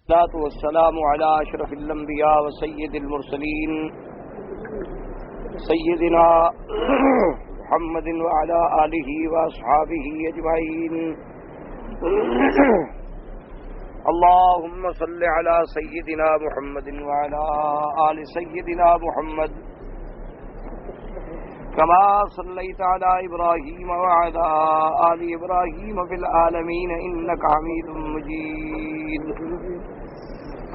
والصلاة والسلام على أشرف الأنبياء وسيد المرسلين سيدنا محمد وعلى آله وأصحابه أجمعين. اللهم صل على سيدنا محمد وعلى آل سيدنا محمد كما صليت على إبراهيم وعلى آل إبراهيم في العالمين إنك حميد مجيد.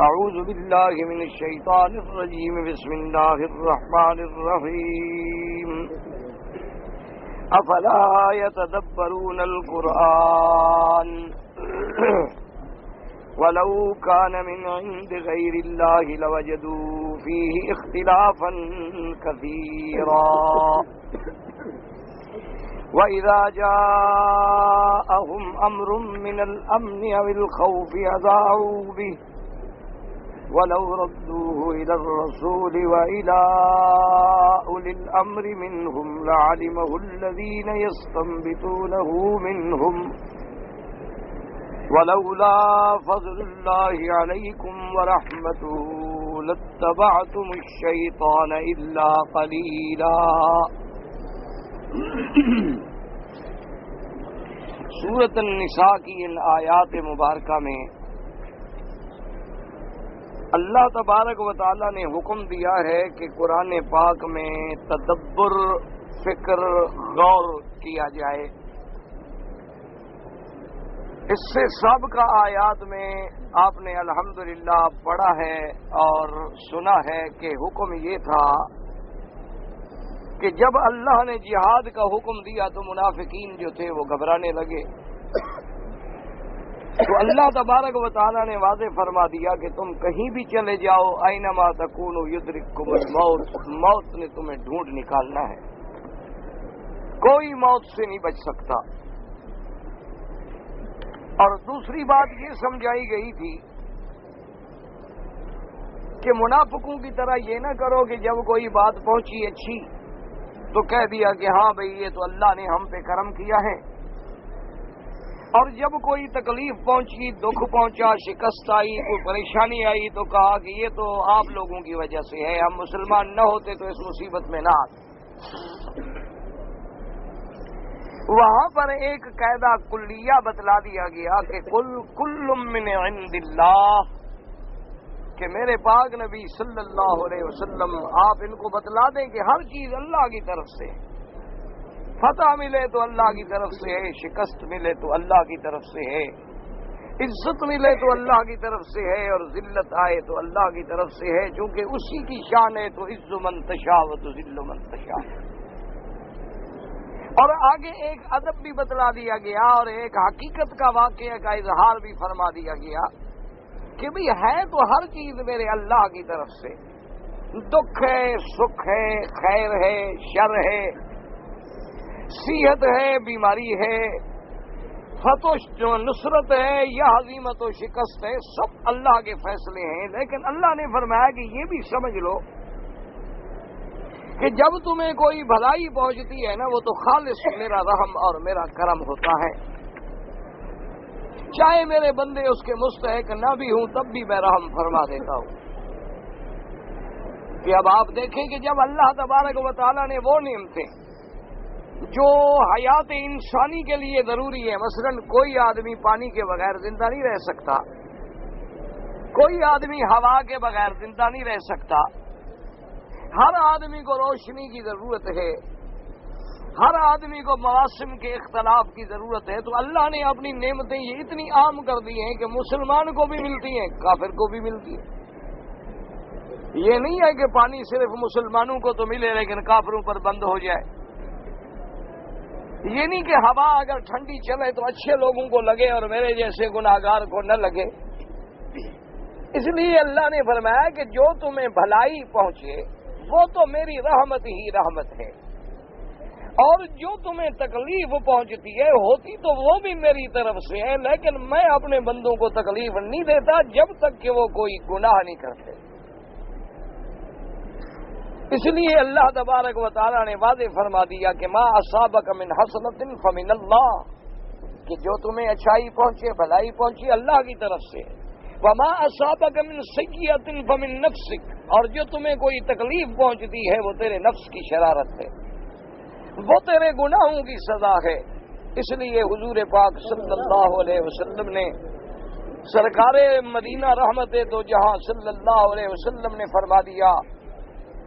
أعوذ بالله من الشيطان الرجيم. بسم الله الرحمن الرحيم. أفلا يتدبرون القرآن ولو كان من عند غير الله لوجدوا فيه اختلافا كثيرا وإذا جاءهم أمر من الأمن أو الخوف أذاعوا به ولو ردوه إلى الرسول وإلى أولي الأمر منهم لعلمه الذين يستنبطونه منهم ولولا فضل الله عليكم ورحمته لاتبعتم الشيطان إلا قليلا. سورۃ النساء کی ان آیات مبارکہ میں اللہ تبارک و تعالی نے حکم دیا ہے کہ قرآن پاک میں تدبر، فکر، غور کیا جائے. اس سے سابقہ آیات میں آپ نے الحمدللہ پڑھا ہے اور سنا ہے کہ حکم یہ تھا کہ جب اللہ نے جہاد کا حکم دیا تو منافقین جو تھے وہ گھبرانے لگے، تو اللہ تبارک و تعالیٰ نے واضح فرما دیا کہ تم کہیں بھی چلے جاؤ، اینما تکونوا یدرککم الموت، موت نے تمہیں ڈھونڈ نکالنا ہے، کوئی موت سے نہیں بچ سکتا. اور دوسری بات یہ سمجھائی گئی تھی کہ منافقوں کی طرح یہ نہ کرو کہ جب کوئی بات پہنچی اچھی تو کہہ دیا کہ ہاں بھئی یہ تو اللہ نے ہم پہ کرم کیا ہے، اور جب کوئی تکلیف پہنچی، دکھ پہنچا، شکست آئی، کوئی پریشانی آئی تو کہا کہ یہ تو آپ لوگوں کی وجہ سے ہے، ہم مسلمان نہ ہوتے تو اس مصیبت میں نہ آتے. وہاں پر ایک قاعدہ کلیہ بتلا دیا گیا کہ کل من عند اللہ، کہ میرے پاک نبی صلی اللہ علیہ وسلم آپ ان کو بتلا دیں کہ ہر چیز اللہ کی طرف سے، فتح ملے تو اللہ کی طرف سے ہے، شکست ملے تو اللہ کی طرف سے ہے، عزت ملے تو اللہ کی طرف سے ہے، اور ذلت آئے تو اللہ کی طرف سے ہے، چونکہ اسی کی شان ہے تو عز من تشاء و تذل من تشاء. اور آگے ایک ادب بھی بتلا دیا گیا اور ایک حقیقت کا واقعہ کا اظہار بھی فرما دیا گیا کہ بھئی ہے تو ہر چیز میرے اللہ کی طرف سے، دکھ ہے، سکھ ہے، خیر ہے، شر ہے، صحت ہے، بیماری ہے، فتح و نصرت ہے یا ہزیمت و شکست ہے، سب اللہ کے فیصلے ہیں. لیکن اللہ نے فرمایا کہ یہ بھی سمجھ لو کہ جب تمہیں کوئی بھلائی پہنچتی ہے نا وہ تو خالص میرا رحم اور میرا کرم ہوتا ہے، چاہے میرے بندے اس کے مستحق نہ بھی ہوں تب بھی میں رحم فرما دیتا ہوں. کہ اب آپ دیکھیں کہ جب اللہ تبارک و تعالیٰ نے وہ نعمتیں جو حیات انسانی کے لیے ضروری ہے، مثلا کوئی آدمی پانی کے بغیر زندہ نہیں رہ سکتا، کوئی آدمی ہوا کے بغیر زندہ نہیں رہ سکتا، ہر آدمی کو روشنی کی ضرورت ہے، ہر آدمی کو مواسم کے اختلاف کی ضرورت ہے، تو اللہ نے اپنی نعمتیں یہ اتنی عام کر دی ہیں کہ مسلمان کو بھی ملتی ہیں، کافر کو بھی ملتی ہیں. یہ نہیں ہے کہ پانی صرف مسلمانوں کو تو ملے لیکن کافروں پر بند ہو جائے. یہ نہیں کہ ہوا اگر ٹھنڈی چلے تو اچھے لوگوں کو لگے اور میرے جیسے گناہگار کو نہ لگے. اس لیے اللہ نے فرمایا کہ جو تمہیں بھلائی پہنچے وہ تو میری رحمت ہی رحمت ہے، اور جو تمہیں تکلیف پہنچتی ہے ہوتی تو وہ بھی میری طرف سے ہے، لیکن میں اپنے بندوں کو تکلیف نہیں دیتا جب تک کہ وہ کوئی گناہ نہیں کرتے. اس لیے اللہ تبارک و تعالیٰ نے واضح فرما دیا کہ ما اصابک من حسنۃ فمن اللہ، کہ جو تمہیں اچھائی پہنچے، بھلائی پہنچی اللہ کی طرف سے، وما اصابک من سیئۃ فمن نفسک، اور جو تمہیں کوئی تکلیف پہنچتی ہے وہ تیرے نفس کی شرارت ہے، وہ تیرے گناہوں کی سزا ہے۔ اس لیے حضور پاک صلی اللہ علیہ وسلم نے، سرکار مدینہ رحمت دو جہاں صلی اللہ علیہ وسلم نے فرما دیا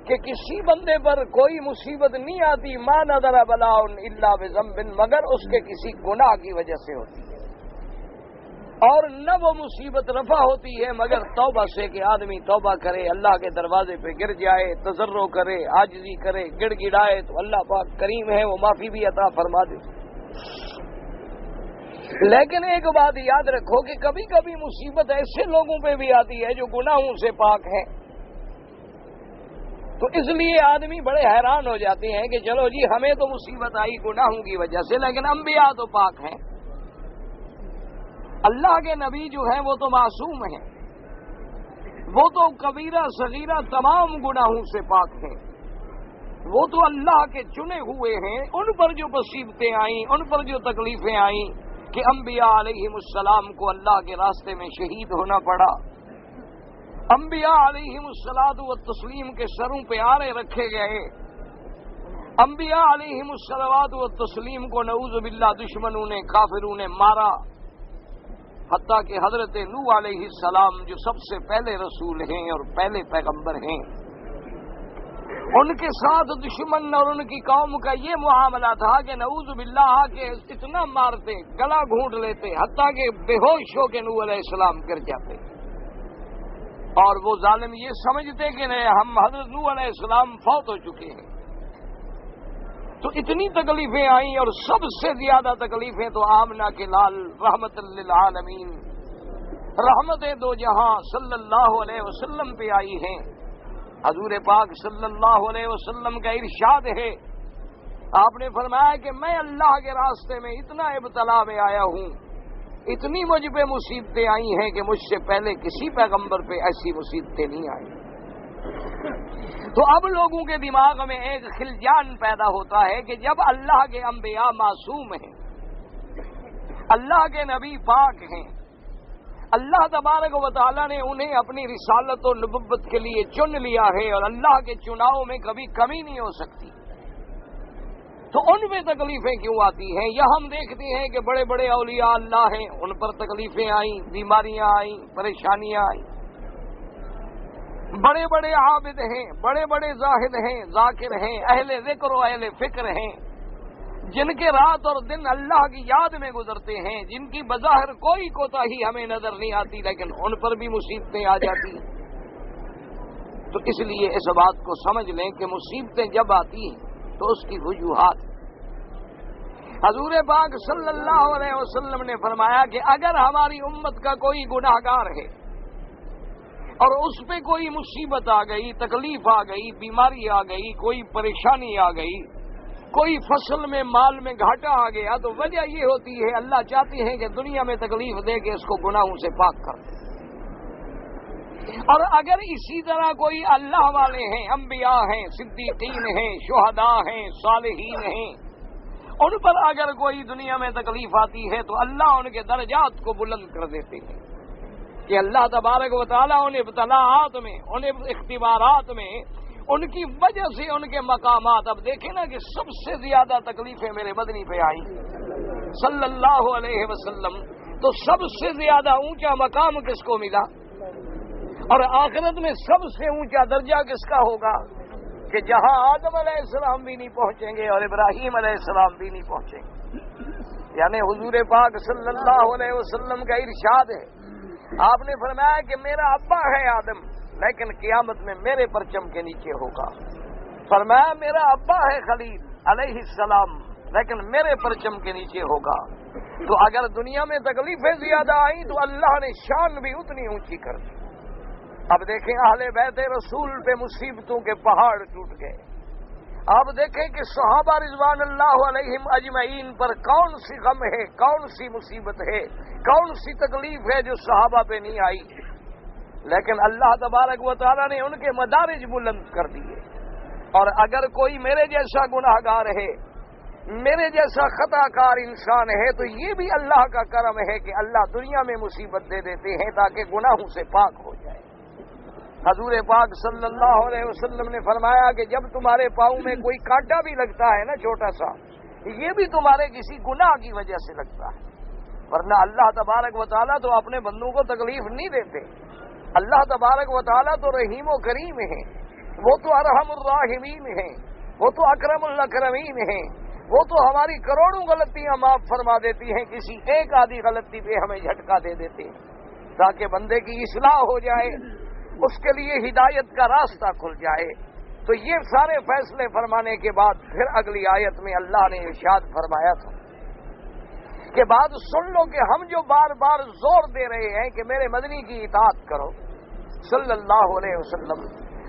کہ کسی بندے پر کوئی مصیبت نہیں آتی ما نظر بلاء الا بذنب، مگر اس کے کسی گناہ کی وجہ سے ہوتی ہے، اور نہ وہ مصیبت رفع ہوتی ہے مگر توبہ سے، کہ آدمی توبہ کرے، اللہ کے دروازے پہ گر جائے، تضرع کرے، عاجزی کرے، گڑ گڑائے، تو اللہ پاک کریم ہے، وہ معافی بھی عطا فرما دے۔ لیکن ایک بات یاد رکھو کہ کبھی کبھی مصیبت ایسے لوگوں پہ بھی آتی ہے جو گناہوں سے پاک ہیں، تو اس لیے آدمی بڑے حیران ہو جاتے ہیں کہ چلو جی ہمیں تو مصیبت آئی گناہوں کی وجہ سے، لیکن انبیاء تو پاک ہیں، اللہ کے نبی جو ہیں وہ تو معصوم ہیں، وہ تو کبیرہ صغیرہ تمام گناہوں سے پاک ہیں، وہ تو اللہ کے چنے ہوئے ہیں۔ ان پر جو مصیبتیں آئیں، ان پر جو تکلیفیں آئیں کہ انبیاء علیہم السلام کو اللہ کے راستے میں شہید ہونا پڑا، انبیاء علیہم الصلاۃ والتسلیم کے سروں پہ آرے رکھے گئے، انبیاء علیہم الصلوات والتسلیم کو نعوذ باللہ دشمنوں نے، کافروں نے مارا، حتیٰ کہ حضرت نوح علیہ السلام جو سب سے پہلے رسول ہیں اور پہلے پیغمبر ہیں، ان کے ساتھ دشمن اور ان کی قوم کا یہ معاملہ تھا کہ نعوذ باللہ کہ اتنا مارتے، گلا گھونٹ لیتے، حتیٰ کہ بے ہوش ہو کے نوح علیہ السلام گر جاتے، اور وہ ظالم یہ سمجھتے کہ ہم حضرت نوح علیہ السلام فوت ہو چکے ہیں۔ تو اتنی تکلیفیں آئیں، اور سب سے زیادہ تکلیفیں تو آمنہ کے لال رحمت للعالمین، رحمت دو جہاں صلی اللہ علیہ وسلم پہ آئی ہیں۔ حضور پاک صلی اللہ علیہ وسلم کا ارشاد ہے، آپ نے فرمایا کہ میں اللہ کے راستے میں اتنا ابتلا میں آیا ہوں، اتنی مجھ پہ مصیبتیں آئی ہیں کہ مجھ سے پہلے کسی پیغمبر پہ ایسی مصیبتیں نہیں آئیں۔ تو اب لوگوں کے دماغ میں ایک خلجان پیدا ہوتا ہے کہ جب اللہ کے انبیاء معصوم ہیں، اللہ کے نبی پاک ہیں، اللہ تبارک و تعالیٰ نے انہیں اپنی رسالت و نبوت کے لیے چن لیا ہے، اور اللہ کے چناؤ میں کبھی کمی نہیں ہو سکتی، تو ان پہ تکلیفیں کیوں آتی ہیں؟ یا ہم دیکھتے ہیں کہ بڑے بڑے اولیاء اللہ ہیں، ان پر تکلیفیں آئیں، بیماریاں آئیں، پریشانیاں آئیں، بڑے بڑے عابد ہیں، بڑے بڑے زاہد ہیں، ذاکر ہیں، اہل ذکر و اہل فکر ہیں، جن کے رات اور دن اللہ کی یاد میں گزرتے ہیں، جن کی بظاہر کوئی کوتاہی ہمیں نظر نہیں آتی، لیکن ان پر بھی مصیبتیں آ جاتی ہیں۔ تو اس لیے اس بات کو سمجھ لیں کہ مصیبتیں جب آتی ہیں تو اس کی وجوہات، حضور پاک صلی اللہ علیہ وسلم نے فرمایا کہ اگر ہماری امت کا کوئی گناہ گار ہے اور اس پہ کوئی مصیبت آ گئی، تکلیف آ گئی، بیماری آ گئی، کوئی پریشانی آ گئی، کوئی فصل میں مال میں گھاٹا آ گیا، تو وجہ یہ ہوتی ہے اللہ چاہتے ہیں کہ دنیا میں تکلیف دے کے اس کو گناہوں سے پاک کر دے۔ اور اگر اسی طرح کوئی اللہ والے ہیں، انبیاء ہیں، صدیقین ہیں، شہداء ہیں، صالحین ہیں، ان پر اگر کوئی دنیا میں تکلیف آتی ہے تو اللہ ان کے درجات کو بلند کر دیتے ہیں، کہ اللہ تبارک و تعالیٰ ان ابتلاءات میں، ان اختبارات میں، ان کی وجہ سے ان کے مقامات، اب دیکھیں نا کہ سب سے زیادہ تکلیفیں میرے مدنی پہ آئیں صلی اللہ علیہ وسلم، تو سب سے زیادہ اونچا مقام کس کو ملا؟ اور آخرت میں سب سے اونچا درجہ کس کا ہوگا؟ کہ جہاں آدم علیہ السلام بھی نہیں پہنچیں گے اور ابراہیم علیہ السلام بھی نہیں پہنچیں گے۔ یعنی حضور پاک صلی اللہ علیہ وسلم کا ارشاد ہے، آپ نے فرمایا کہ میرا ابا ہے آدم، لیکن قیامت میں میرے پرچم کے نیچے ہوگا۔ فرمایا میرا ابا ہے خلیل علیہ السلام، لیکن میرے پرچم کے نیچے ہوگا۔ تو اگر دنیا میں تکلیفیں زیادہ آئیں تو اللہ نے شان بھی اتنی اونچی کر دی۔ اب دیکھیں اہل بیت رسول پہ مصیبتوں کے پہاڑ ٹوٹ گئے۔ آپ دیکھیں کہ صحابہ رضوان اللہ علیہم اجمعین پر کون سی غم ہے، کون سی مصیبت ہے، کون سی تکلیف ہے جو صحابہ پہ نہیں آئی، لیکن اللہ تبارک و تعالیٰ نے ان کے مدارج بلند کر دیے۔ اور اگر کوئی میرے جیسا گناہ گار ہے میرے جیسا خطا کار انسان ہے تو یہ بھی اللہ کا کرم ہے کہ اللہ دنیا میں مصیبت دے دیتے ہیں تاکہ گناہوں سے پاک ہو جائے۔ حضور پاک صلی اللہ علیہ وسلم نے فرمایا کہ جب تمہارے پاؤں میں کوئی کانٹا بھی لگتا ہے نا چھوٹا سا، یہ بھی تمہارے کسی گناہ کی وجہ سے لگتا ہے، ورنہ اللہ تبارک و تعالیٰ تو اپنے بندوں کو تکلیف نہیں دیتے۔ اللہ تبارک و تعالیٰ تو رحیم و کریم ہیں، وہ تو ارحم الراحمین ہیں، وہ تو اکرم الاکرمین ہیں، وہ تو ہماری کروڑوں غلطیاں معاف فرما دیتی ہیں، کسی ایک آدھی غلطی پہ ہمیں جھٹکا دے دیتے ہیں تاکہ بندے کی اصلاح ہو جائے، اس کے لیے ہدایت کا راستہ کھل جائے۔ تو یہ سارے فیصلے فرمانے کے بعد پھر اگلی آیت میں اللہ نے ارشاد فرمایا تھا کہ بات سن لو کہ ہم جو بار بار زور دے رہے ہیں کہ میرے مدنی کی اطاعت کرو صلی اللہ علیہ وسلم،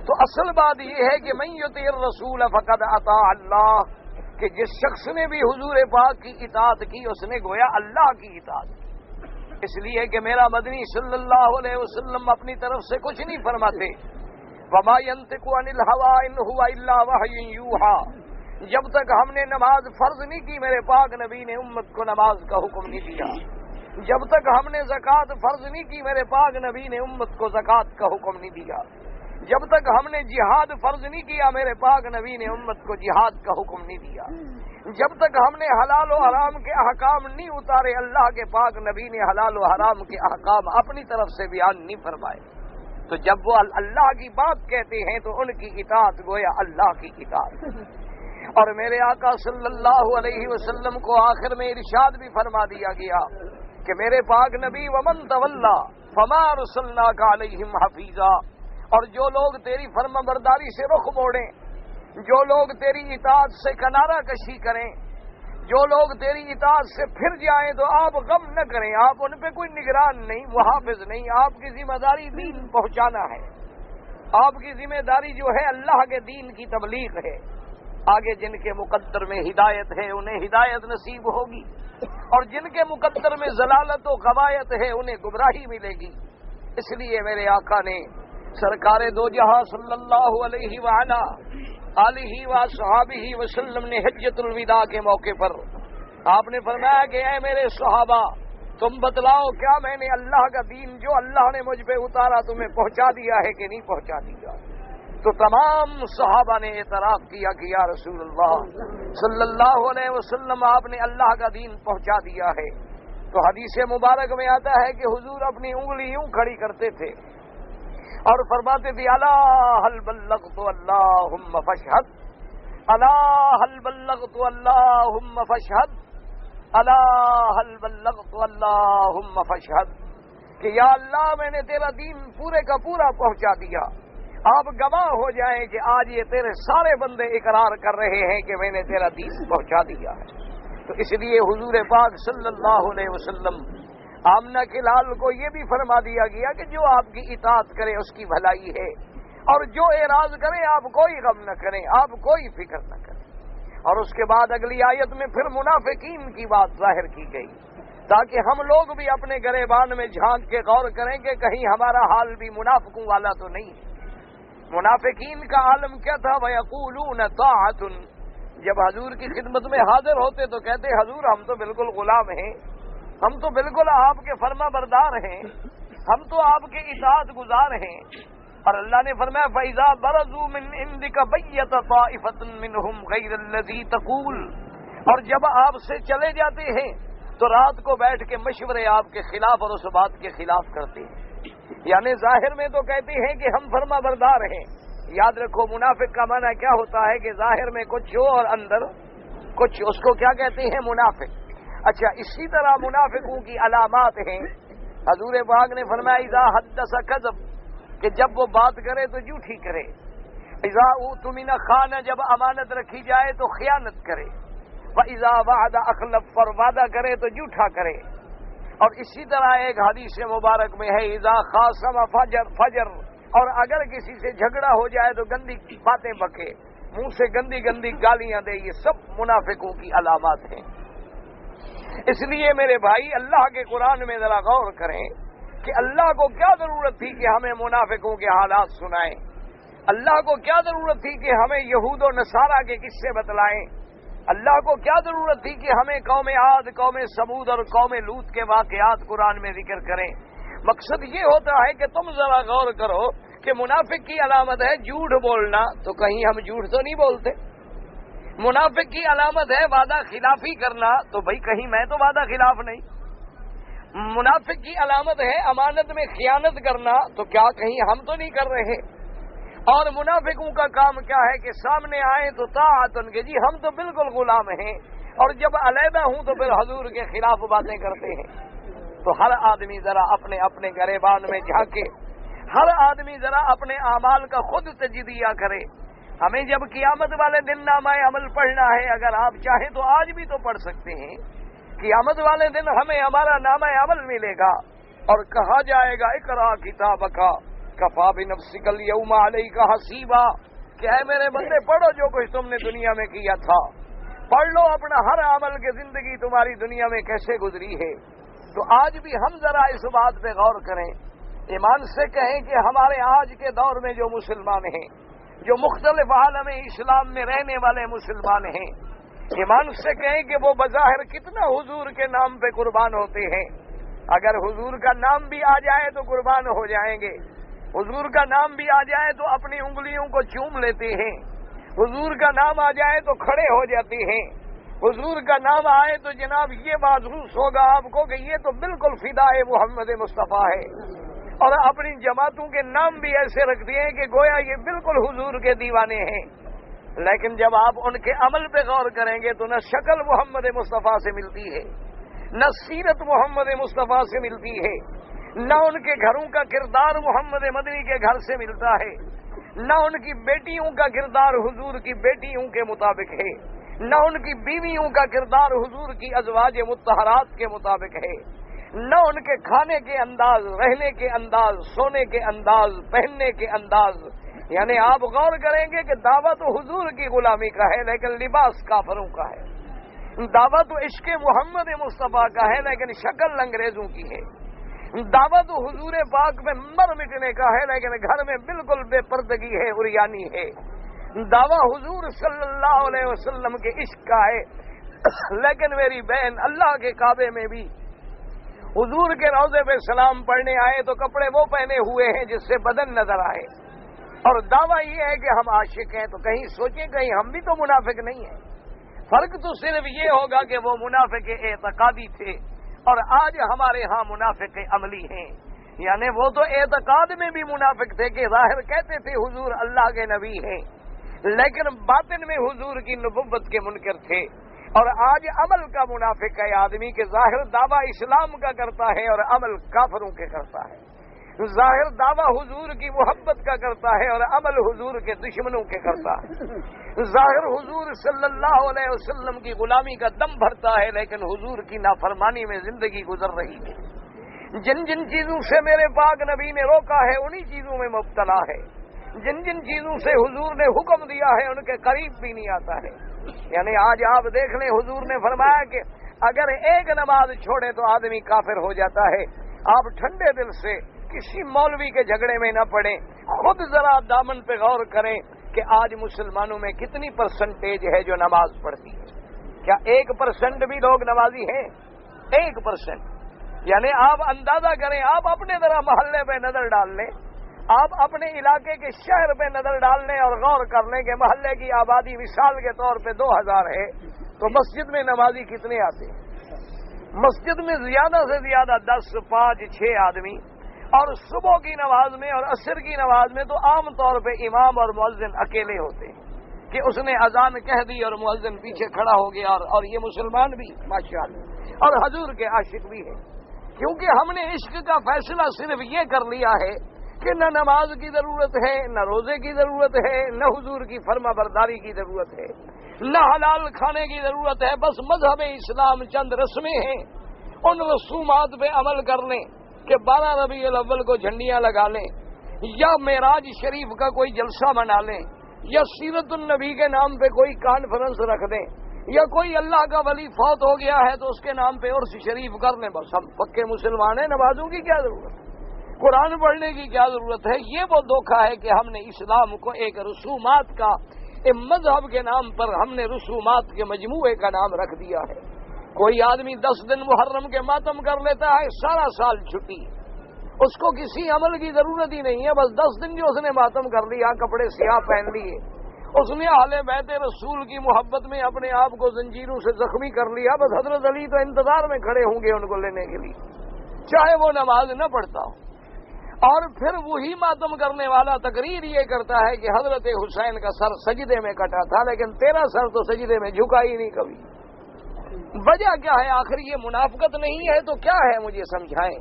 تو اصل بات یہ ہے کہ من یطیع الرسول فقد اطاع اللہ، کہ جس شخص نے بھی حضور پاک کی اطاعت کی اس نے گویا اللہ کی اطاعت کی۔ اس لیے کہ میرا مدنی صلی اللہ علیہ وسلم اپنی طرف سے کچھ نہیں فرماتے، وما ينطق عن الهوى ان هو الا وحی یوحى، جب تک ہم نے نماز فرض نہیں کی میرے پاک نبی نے امت کو نماز کا حکم نہیں دیا، جب تک ہم نے زکوٰۃ فرض نہیں کی میرے پاک نبی نے امت کو زکوٰۃ کا حکم نہیں دیا، جب تک ہم نے جہاد فرض نہیں کیا میرے پاک نبی نے امت کو جہاد کا حکم نہیں دیا، جب تک ہم نے حلال و حرام کے احکام نہیں اتارے اللہ کے پاک نبی نے حلال و حرام کے احکام اپنی طرف سے بیان نہیں فرمائے، تو جب وہ اللہ کی بات کہتے ہیں تو ان کی اطاعت گویا اللہ کی اطاعت۔ اور میرے آقا صلی اللہ علیہ وسلم کو آخر میں ارشاد بھی فرما دیا گیا کہ میرے پاک نبی ومن تولی فما ارسلناک علیہم حفیظا، اور جو لوگ تیری فرما برداری سے رخ موڑیں، جو لوگ تیری اطاعت سے کنارہ کشی کریں، جو لوگ تیری اطاعت سے پھر جائیں تو آپ غم نہ کریں، آپ ان پہ کوئی نگران نہیں، محافظ نہیں، آپ کی ذمہ داری دین پہنچانا ہے، آپ کی ذمہ داری جو ہے اللہ کے دین کی تبلیغ ہے۔ آگے جن کے مقدر میں ہدایت ہے انہیں ہدایت نصیب ہوگی، اور جن کے مقدر میں ضلالت و غوایت ہے انہیں گمراہی ملے گی۔ اس لیے میرے آقا نے سرکار دو جہاں صلی اللہ علیہ وآلہ آلہ وصحابہ وسلم نے حجۃ الوداع کے موقع پر آپ نے فرمایا کہ اے میرے صحابہ تم بتلاؤ کیا میں نے اللہ کا دین جو اللہ نے مجھ پہ اتارا تمہیں پہنچا دیا ہے کہ نہیں پہنچا دیا؟ تو تمام صحابہ نے اعتراف کیا کہ یا رسول اللہ صلی اللہ علیہ وسلم آپ نے اللہ کا دین پہنچا دیا ہے۔ تو حدیث مبارک میں آتا ہے کہ حضور اپنی انگلی یوں کھڑی کرتے تھے اور فرماتے تھے الا هل بلغت اللهم فاشهد، الا هل بلغت اللهم فاشهد، الا هل بلغت اللهم فاشهد، کہ یا اللہ میں نے تیرا دین پورے کا پورا پہنچا دیا، آپ گواہ ہو جائیں کہ آج یہ تیرے سارے بندے اقرار کر رہے ہیں کہ میں نے تیرا دین پہنچا دیا ہے۔ تو اس لیے حضور پاک صلی اللہ علیہ وسلم آمنہ کے لال کو یہ بھی فرما دیا گیا کہ جو آپ کی اطاعت کرے اس کی بھلائی ہے، اور جو اعراض کرے آپ کوئی غم نہ کریں، آپ کوئی فکر نہ کریں۔ اور اس کے بعد اگلی آیت میں پھر منافقین کی بات ظاہر کی گئی تاکہ ہم لوگ بھی اپنے گریبان میں جھانک کے غور کریں کہ کہیں ہمارا حال بھی منافقوں والا تو نہیں ہے۔ منافقین کا عالم کیا تھا؟ وَيَقُولُونَ طَاعَةٌ، جب حضور کی خدمت میں حاضر ہوتے تو کہتے حضور ہم تو بالکل غلام ہیں، ہم تو بالکل آپ کے فرما بردار ہیں، ہم تو آپ کے اطاعت گزار ہیں۔ اور اللہ نے فرمایا فَإِذَا بَرَزُوا مِنْ عِنْدِكَ بَيَّتَ طَائِفَةٌ مِّنْهُمْ غَيْرَ الَّذِي تَقُولُ، اور جب آپ سے چلے جاتے ہیں تو رات کو بیٹھ کے مشورے آپ کے خلاف اور اس بات کے خلاف کرتے ہیں، یعنی ظاہر میں تو کہتے ہیں کہ ہم فرما بردار ہیں۔ یاد رکھو منافق کا معنی کیا ہوتا ہے کہ ظاہر میں کچھ ہو اور اندر کچھ، اس کو کیا کہتے ہیں؟ منافق۔ اچھا اسی طرح منافقوں کی علامات ہیں، حضور پاک نے فرمایا اذا حدث کذب، کہ جب وہ بات کرے تو جھوٹی کرے، اذا اؤتمن خان، جب امانت رکھی جائے تو خیانت کرے، واذا وعد اخلف، اور وعدہ کرے تو جھوٹا کرے۔ اور اسی طرح ایک حدیث مبارک میں ہے اذا خاصم فجر، اور اگر کسی سے جھگڑا ہو جائے تو گندی باتیں بکے، منہ سے گندی گندی گالیاں دے، یہ سب منافقوں کی علامات ہیں۔ اس لیے میرے بھائی اللہ کے قرآن میں ذرا غور کریں کہ اللہ کو کیا ضرورت تھی کہ ہمیں منافقوں کے حالات سنائیں، اللہ کو کیا ضرورت تھی کہ ہمیں یہود و نصارہ کے قصے بتلائیں، اللہ کو کیا ضرورت تھی کہ ہمیں قوم عاد، قوم سمود اور قوم لوط کے واقعات قرآن میں ذکر کریں؟ مقصد یہ ہوتا ہے کہ تم ذرا غور کرو کہ منافق کی علامت ہے جھوٹ بولنا، تو کہیں ہم جھوٹ تو نہیں بولتے۔ منافق کی علامت ہے وعدہ خلافی کرنا، تو بھائی کہیں میں تو وعدہ خلاف نہیں۔ منافق کی علامت ہے امانت میں خیانت کرنا، تو کیا کہیں ہم تو نہیں کر رہے؟ اور منافقوں کا کام کیا ہے کہ سامنے آئے تو طاعتن کہ جی ہم تو بالکل غلام ہیں، اور جب علیحدہ ہوں تو پھر حضور کے خلاف باتیں کرتے ہیں۔ تو ہر آدمی ذرا اپنے اپنے گریبان میں جھانکے، ہر آدمی ذرا اپنے اعمال کا خود تجزیہ کرے۔ ہمیں جب قیامت والے دن نامہ عمل پڑھنا ہے، اگر آپ چاہیں تو آج بھی تو پڑھ سکتے ہیں۔ قیامت والے دن ہمیں ہمارا نامہ عمل ملے گا اور کہا جائے گا اقرا کتابک کفی بنفسک الیوم علیک حسیبا، کہ اے میرے بندے پڑھو جو کچھ تم نے دنیا میں کیا تھا، پڑھ لو اپنا ہر عمل کی زندگی تمہاری دنیا میں کیسے گزری ہے۔ تو آج بھی ہم ذرا اس بات پہ غور کریں، ایمان سے کہیں کہ ہمارے آج کے دور میں جو مسلمان ہیں، جو مختلف عالم اسلام میں رہنے والے مسلمان ہیں، ایمان سے کہیں کہ وہ بظاہر کتنا حضور کے نام پہ قربان ہوتے ہیں۔ اگر حضور کا نام بھی آ جائے تو قربان ہو جائیں گے، حضور کا نام بھی آ جائے تو اپنی انگلیوں کو چوم لیتے ہیں، حضور کا نام آ جائے تو کھڑے ہو جاتے ہیں، حضور کا نام آئے تو جناب یہ محسوس ہوگا آپ کو کہ یہ تو بالکل فدائے محمد مصطفیٰ ہے، اور اپنی جماعتوں کے نام بھی ایسے رکھ دیے ہیں کہ گویا یہ بالکل حضور کے دیوانے ہیں۔ لیکن جب آپ ان کے عمل پہ غور کریں گے تو نہ شکل محمد مصطفیٰ سے ملتی ہے، نہ سیرت محمد مصطفیٰ سے ملتی ہے، نہ ان کے گھروں کا کردار محمد مدنی کے گھر سے ملتا ہے، نہ ان کی بیٹیوں کا کردار حضور کی بیٹیوں کے مطابق ہے، نہ ان کی بیویوں کا کردار حضور کی ازواج مطہرات کے مطابق ہے، نہ ان کے کھانے کے انداز، رہنے کے انداز، سونے کے انداز، پہننے کے انداز۔ یعنی آپ غور کریں گے کہ دعویٰ تو حضور کی غلامی کا ہے لیکن لباس کافروں کا ہے، دعویٰ تو عشق محمد مصطفیٰ کا ہے لیکن شکل انگریزوں کی ہے، دعویٰ تو حضور پاک میں مر مٹنے کا ہے لیکن گھر میں بالکل بے پردگی ہے، عریانی ہے، دعویٰ حضور صلی اللہ علیہ وسلم کے عشق کا ہے لیکن میری بہن اللہ کے کعبے میں بھی حضور کے روضے پہ سلام پڑھنے آئے تو کپڑے وہ پہنے ہوئے ہیں جس سے بدن نظر آئے، اور دعویٰ یہ ہے کہ ہم عاشق ہیں۔ تو کہیں سوچیں کہیں ہم بھی تو منافق نہیں ہیں؟ فرق تو صرف یہ ہوگا کہ وہ منافق اعتقادی تھے اور آج ہمارے ہاں منافق عملی ہیں۔ یعنی وہ تو اعتقاد میں بھی منافق تھے کہ ظاہر کہتے تھے حضور اللہ کے نبی ہیں، لیکن باطن میں حضور کی نبوت کے منکر تھے، اور آج عمل کا منافق ہے آدمی کہ ظاہر دعویٰ اسلام کا کرتا ہے اور عمل کافروں کے کرتا ہے، ظاہر دعویٰ حضور کی محبت کا کرتا ہے اور عمل حضور کے دشمنوں کے کرتا ہے، ظاہر حضور صلی اللہ علیہ وسلم کی غلامی کا دم بھرتا ہے لیکن حضور کی نافرمانی میں زندگی گزر رہی ہے، جن جن چیزوں سے میرے پاک نبی نے روکا ہے انہی چیزوں میں مبتلا ہے، جن جن چیزوں سے حضور نے حکم دیا ہے ان کے قریب بھی نہیں آتا ہے۔ یعنی آج آپ دیکھ لیں حضور نے فرمایا کہ اگر ایک نماز چھوڑے تو آدمی کافر ہو جاتا ہے۔ آپ ٹھنڈے دل سے کسی مولوی کے جھگڑے میں نہ پڑیں، خود ذرا دامن پہ غور کریں کہ آج مسلمانوں میں کتنی پرسنٹیج ہے جو نماز پڑھتی ہے؟ کیا 1% بھی لوگ نمازی ہیں؟ 1%۔ یعنی آپ اندازہ کریں، آپ اپنے ذرا محلے پہ نظر ڈال لیں، آپ اپنے علاقے کے شہر پہ نظر ڈال لیں اور غور کر لیں کہ محلے کی آبادی مثال کے طور پہ 2000 ہے تو مسجد میں نمازی کتنے آتے ہیں؟ مسجد میں زیادہ سے زیادہ 10، 5، 6 آدمی، اور صبح کی نماز میں اور عصر کی نماز میں تو عام طور پہ امام اور مؤذن اکیلے ہوتے ہیں کہ اس نے اذان کہہ دی اور مؤذن پیچھے کھڑا ہو گیا، اور یہ مسلمان بھی ماشاءاللہ اور حضور کے عاشق بھی ہیں، کیونکہ ہم نے عشق کا فیصلہ صرف یہ کر لیا ہے کہ نہ نماز کی ضرورت ہے، نہ روزے کی ضرورت ہے، نہ حضور کی فرما برداری کی ضرورت ہے، نہ حلال کھانے کی ضرورت ہے، بس مذہب اسلام چند رسمیں ہیں، ان رسومات پہ عمل کر لیں کہ 12 ربیع الاول کو جھنڈیاں لگا لیں، یا معراج شریف کا کوئی جلسہ بنا لیں، یا سیرت النبی کے نام پہ کوئی کانفرنس رکھ دیں، یا کوئی اللہ کا ولی فوت ہو گیا ہے تو اس کے نام پہ عرس شریف کر لیں، بس ہم پکے مسلمان ہیں، نمازوں کی کیا ضرورت ہے، قرآن پڑھنے کی کیا ضرورت ہے؟ یہ وہ دھوکہ ہے کہ ہم نے اسلام کو ایک رسومات کا مذہب کے نام پر ہم نے رسومات کے مجموعے کا نام رکھ دیا ہے۔ کوئی آدمی 10 دن محرم کے ماتم کر لیتا ہے، سارا سال چھٹی، اس کو کسی عمل کی ضرورت ہی نہیں ہے، بس 10 دن جو اس نے ماتم کر لیا، کپڑے سیاہ پہن لیے، اس نے اہل بیت رسول کی محبت میں اپنے آپ کو زنجیروں سے زخمی کر لیا، بس حضرت علی تو انتظار میں کھڑے ہوں گے ان کو لینے کے لیے، چاہے وہ نماز نہ پڑھتا ہو۔ اور پھر وہی ماتم کرنے والا تقریر یہ کرتا ہے کہ حضرت حسین کا سر سجدے میں کٹا تھا، لیکن تیرا سر تو سجدے میں جھکا ہی نہیں کبھی۔ وجہ کیا ہے؟ آخر یہ منافقت نہیں ہے تو کیا ہے؟ مجھے سمجھائیں۔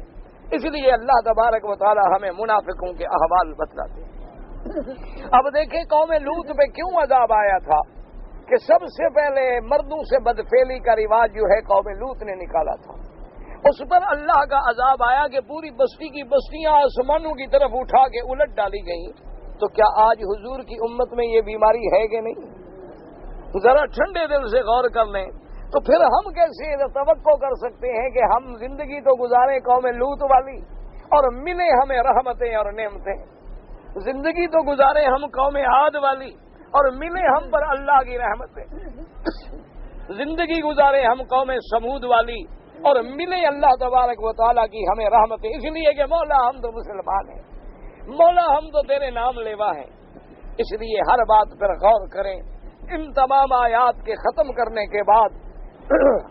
اس لیے اللہ تبارک و تعالی ہمیں منافقوں کے احوال بتلاتے ہیں۔ اب دیکھیں قوم لوط پہ کیوں عذاب آیا تھا کہ سب سے پہلے مردوں سے بدفعلی کا رواج جو ہے قوم لوط نے نکالا تھا، اس پر اللہ کا عذاب آیا کہ پوری بستی کی بستیاں آسمانوں کی طرف اٹھا کے الٹ ڈالی گئیں۔ تو کیا آج حضور کی امت میں یہ بیماری ہے کہ نہیں؟ ذرا ٹھنڈے دل سے غور کر لیں تو پھر ہم کیسے توقع کر سکتے ہیں کہ ہم زندگی تو گزاریں قوم لوط والی اور ملے ہمیں رحمتیں اور نعمتیں، زندگی تو گزاریں ہم قوم عاد والی اور ملے ہم پر اللہ کی رحمتیں، زندگی گزاریں ہم قوم سمود والی اور ملے اللہ تبارک و تعالیٰ کی ہمیں رحمتیں۔ اس لیے کہ مولا ہم تو مسلمان ہیں، مولا ہم تو تیرے نام لیوا ہیں۔ اس لیے ہر بات پر غور کریں۔ ان تمام آیات کے ختم کرنے کے بعد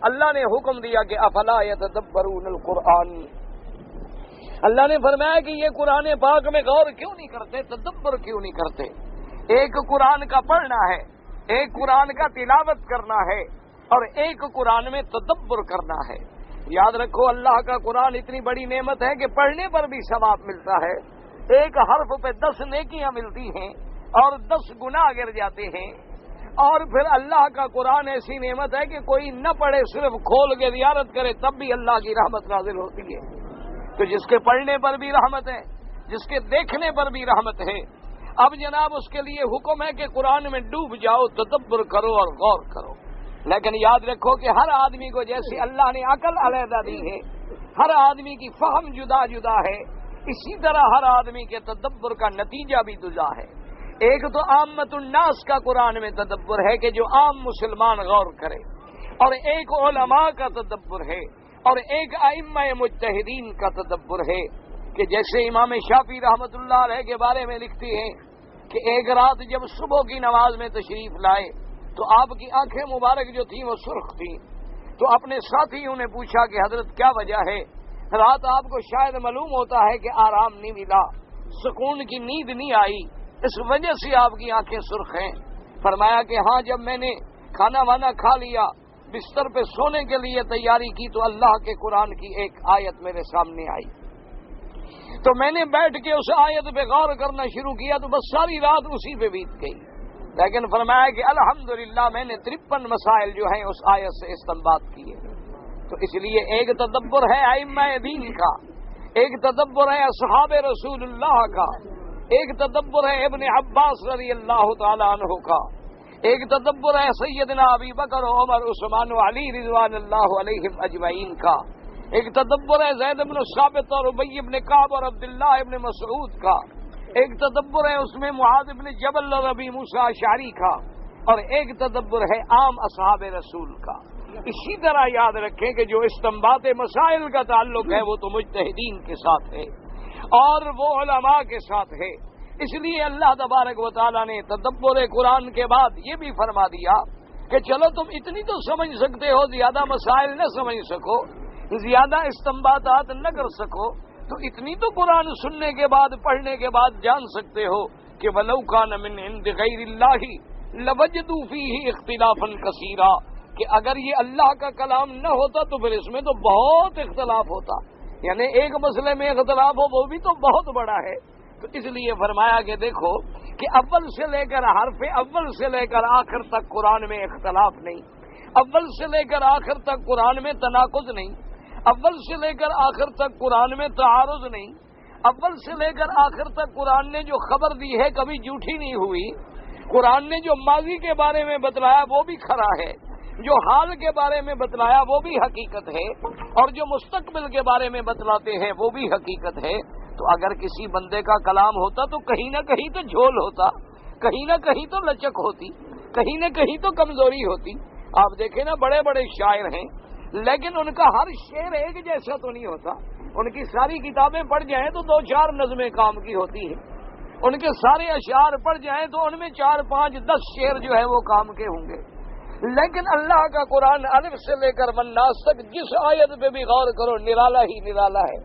اللہ نے حکم دیا کہ افلا یتدبرون القرآن، اللہ نے فرمایا کہ یہ قرآن پاک میں غور کیوں نہیں کرتے، تدبر کیوں نہیں کرتے؟ ایک قرآن کا پڑھنا ہے، ایک قرآن کا تلاوت کرنا ہے اور ایک قرآن میں تدبر کرنا ہے۔ یاد رکھو اللہ کا قرآن اتنی بڑی نعمت ہے کہ پڑھنے پر بھی ثواب ملتا ہے، ایک حرف پہ 10 نیکیاں ملتی ہیں اور 10 گناہ گر جاتے ہیں۔ اور پھر اللہ کا قرآن ایسی نعمت ہے کہ کوئی نہ پڑھے، صرف کھول کے زیارت کرے تب بھی اللہ کی رحمت نازل ہوتی ہے۔ تو جس کے پڑھنے پر بھی رحمت ہے، جس کے دیکھنے پر بھی رحمت ہے، اب جناب اس کے لیے حکم ہے کہ قرآن میں ڈوب جاؤ، تدبر کرو اور غور کرو۔ لیکن یاد رکھو کہ ہر آدمی کو جیسے اللہ نے عقل علیحدہ دی ہے، ہر آدمی کی فہم جدا جدا ہے، اسی طرح ہر آدمی کے تدبر کا نتیجہ بھی جدا ہے۔ ایک تو عامت الناس کا قرآن میں تدبر ہے کہ جو عام مسلمان غور کرے، اور ایک علماء کا تدبر ہے، اور ایک ائمہ مجتہدین کا تدبر ہے کہ جیسے امام شافعی رحمۃ اللہ علیہ کے بارے میں لکھتے ہیں کہ ایک رات جب صبح کی نماز میں تشریف لائے تو آپ کی آنکھیں مبارک جو تھیں وہ سرخ تھیں، تو اپنے ساتھیوں نے پوچھا کہ حضرت کیا وجہ ہے؟ رات آپ کو شاید معلوم ہوتا ہے کہ آرام نہیں ملا، سکون کی نیند نہیں آئی، اس وجہ سے آپ کی آنکھیں سرخ ہیں۔ فرمایا کہ ہاں، جب میں نے کھانا وانا کھا لیا، بستر پہ سونے کے لیے تیاری کی تو اللہ کے قرآن کی ایک آیت میرے سامنے آئی، تو میں نے بیٹھ کے اس آیت پہ غور کرنا شروع کیا تو بس ساری رات اسی پہ بیت گئی۔ لیکن فرمایا کہ الحمدللہ میں نے 53 مسائل جو ہیں اس آیت سے استنباط کیے۔ تو اس لیے ایک تدبر ہے ائمہ دین کا، ایک تدبر ہے اصحاب رسول اللہ کا، ایک تدبر ہے ابن عباس رضی اللہ تعالی عنہ کا، ایک تدبر ہے سیدنا ابی بکر و عمر عثمان و علی رضوان اللہ علیہم اجمعین کا، ایک تدبر ہے زید بن ثابت اور ابی بن کعب اور عبداللہ ابن مسعود کا، ایک تدبر ہے اس میں معاذ بن جبل اور ابی موسیٰ اشعری کا، اور ایک تدبر ہے عام اصحاب رسول کا۔ اسی طرح یاد رکھیں کہ جو استنباط مسائل کا تعلق ہے وہ تو مجتہدین کے ساتھ ہے اور وہ علماء کے ساتھ ہے۔ اس لیے اللہ تبارک و تعالیٰ نے تدبر قرآن کے بعد یہ بھی فرما دیا کہ چلو تم اتنی تو سمجھ سکتے ہو، زیادہ مسائل نہ سمجھ سکو، زیادہ استنباطات نہ کر سکو، تو اتنی تو قرآن سننے کے بعد پڑھنے کے بعد جان سکتے ہو کہ وَلَوْ كَانَ مِنْ عِنْدِ غَيْرِ اللَّهِ لَوَجَدُوا فِيهِ اخْتِلَافًا كَثِيرًا، کہ اگر یہ اللہ کا کلام نہ ہوتا تو پھر اس میں تو بہت اختلاف ہوتا، یعنی ایک مسئلے میں اختلاف ہو وہ بھی تو بہت بڑا ہے۔ تو اس لیے فرمایا کہ دیکھو کہ اول سے لے کر حرف اول سے لے کر آخر تک قرآن میں اختلاف نہیں، اول سے لے کر آخر تک قرآن میں تناقض نہیں، اول سے لے کر آخر تک قرآن میں تعارض نہیں، اول سے لے کر آخر تک قرآن نے جو خبر دی ہے کبھی جھوٹی نہیں ہوئی، قرآن نے جو ماضی کے بارے میں بتلایا وہ بھی کھرا ہے، جو حال کے بارے میں بتلایا وہ بھی حقیقت ہے، اور جو مستقبل کے بارے میں بتلاتے ہیں وہ بھی حقیقت ہے۔ تو اگر کسی بندے کا کلام ہوتا تو کہیں نہ کہیں تو جھول ہوتا، کہیں نہ کہیں تو لچک ہوتی، کہیں نہ کہیں تو کمزوری ہوتی۔ آپ دیکھیں نا، بڑے بڑے شاعر ہیں لیکن ان کا ہر شعر ایک جیسا تو نہیں ہوتا۔ ان کی ساری کتابیں پڑھ جائیں تو 2-4 نظمیں کام کی ہوتی ہیں، ان کے سارے اشعار پڑھ جائیں تو ان میں 4, 5, 10 شعر جو ہے وہ کام کے ہوں گے۔ لیکن اللہ کا قرآن الف سے لے کر والناس تک جس آیت پہ بھی غور کرو نرالا ہی نرالا ہے۔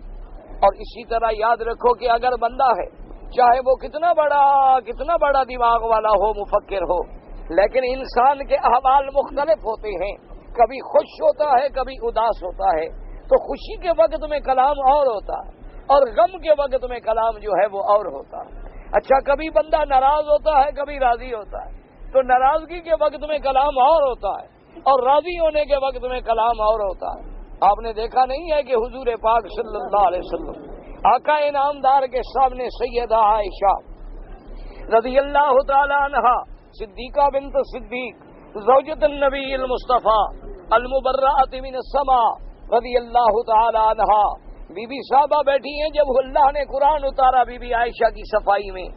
اور اسی طرح یاد رکھو کہ اگر بندہ ہے، چاہے وہ کتنا بڑا دماغ والا ہو، مفکر ہو، لیکن انسان کے احوال مختلف ہوتے ہیں، کبھی خوش ہوتا ہے، کبھی اداس ہوتا ہے، تو خوشی کے وقت میں کلام اور ہوتا ہے اور غم کے وقت میں کلام جو ہے وہ اور ہوتا ہے۔ اچھا، کبھی بندہ ناراض ہوتا ہے، کبھی راضی ہوتا ہے، تو ناراضگی کے وقت میں کلام اور ہوتا ہے اور راضی ہونے کے وقت میں کلام اور ہوتا ہے۔ آپ نے دیکھا نہیں ہے کہ حضور پاک صلی اللہ علیہ وسلم آقا انعامدار کے سامنے سیدہ عائشہ رضی اللہ تعالی عنہا، صدیقہ بنت صدیق، زوجۃ النبی المصطفیٰ المبرأۃ من السماء رضی اللہ تعالی عنہا، بی بی صاحبہ بیٹھی ہیں۔ جب اللہ نے قرآن اتارا بی بی عائشہ کی صفائی میں،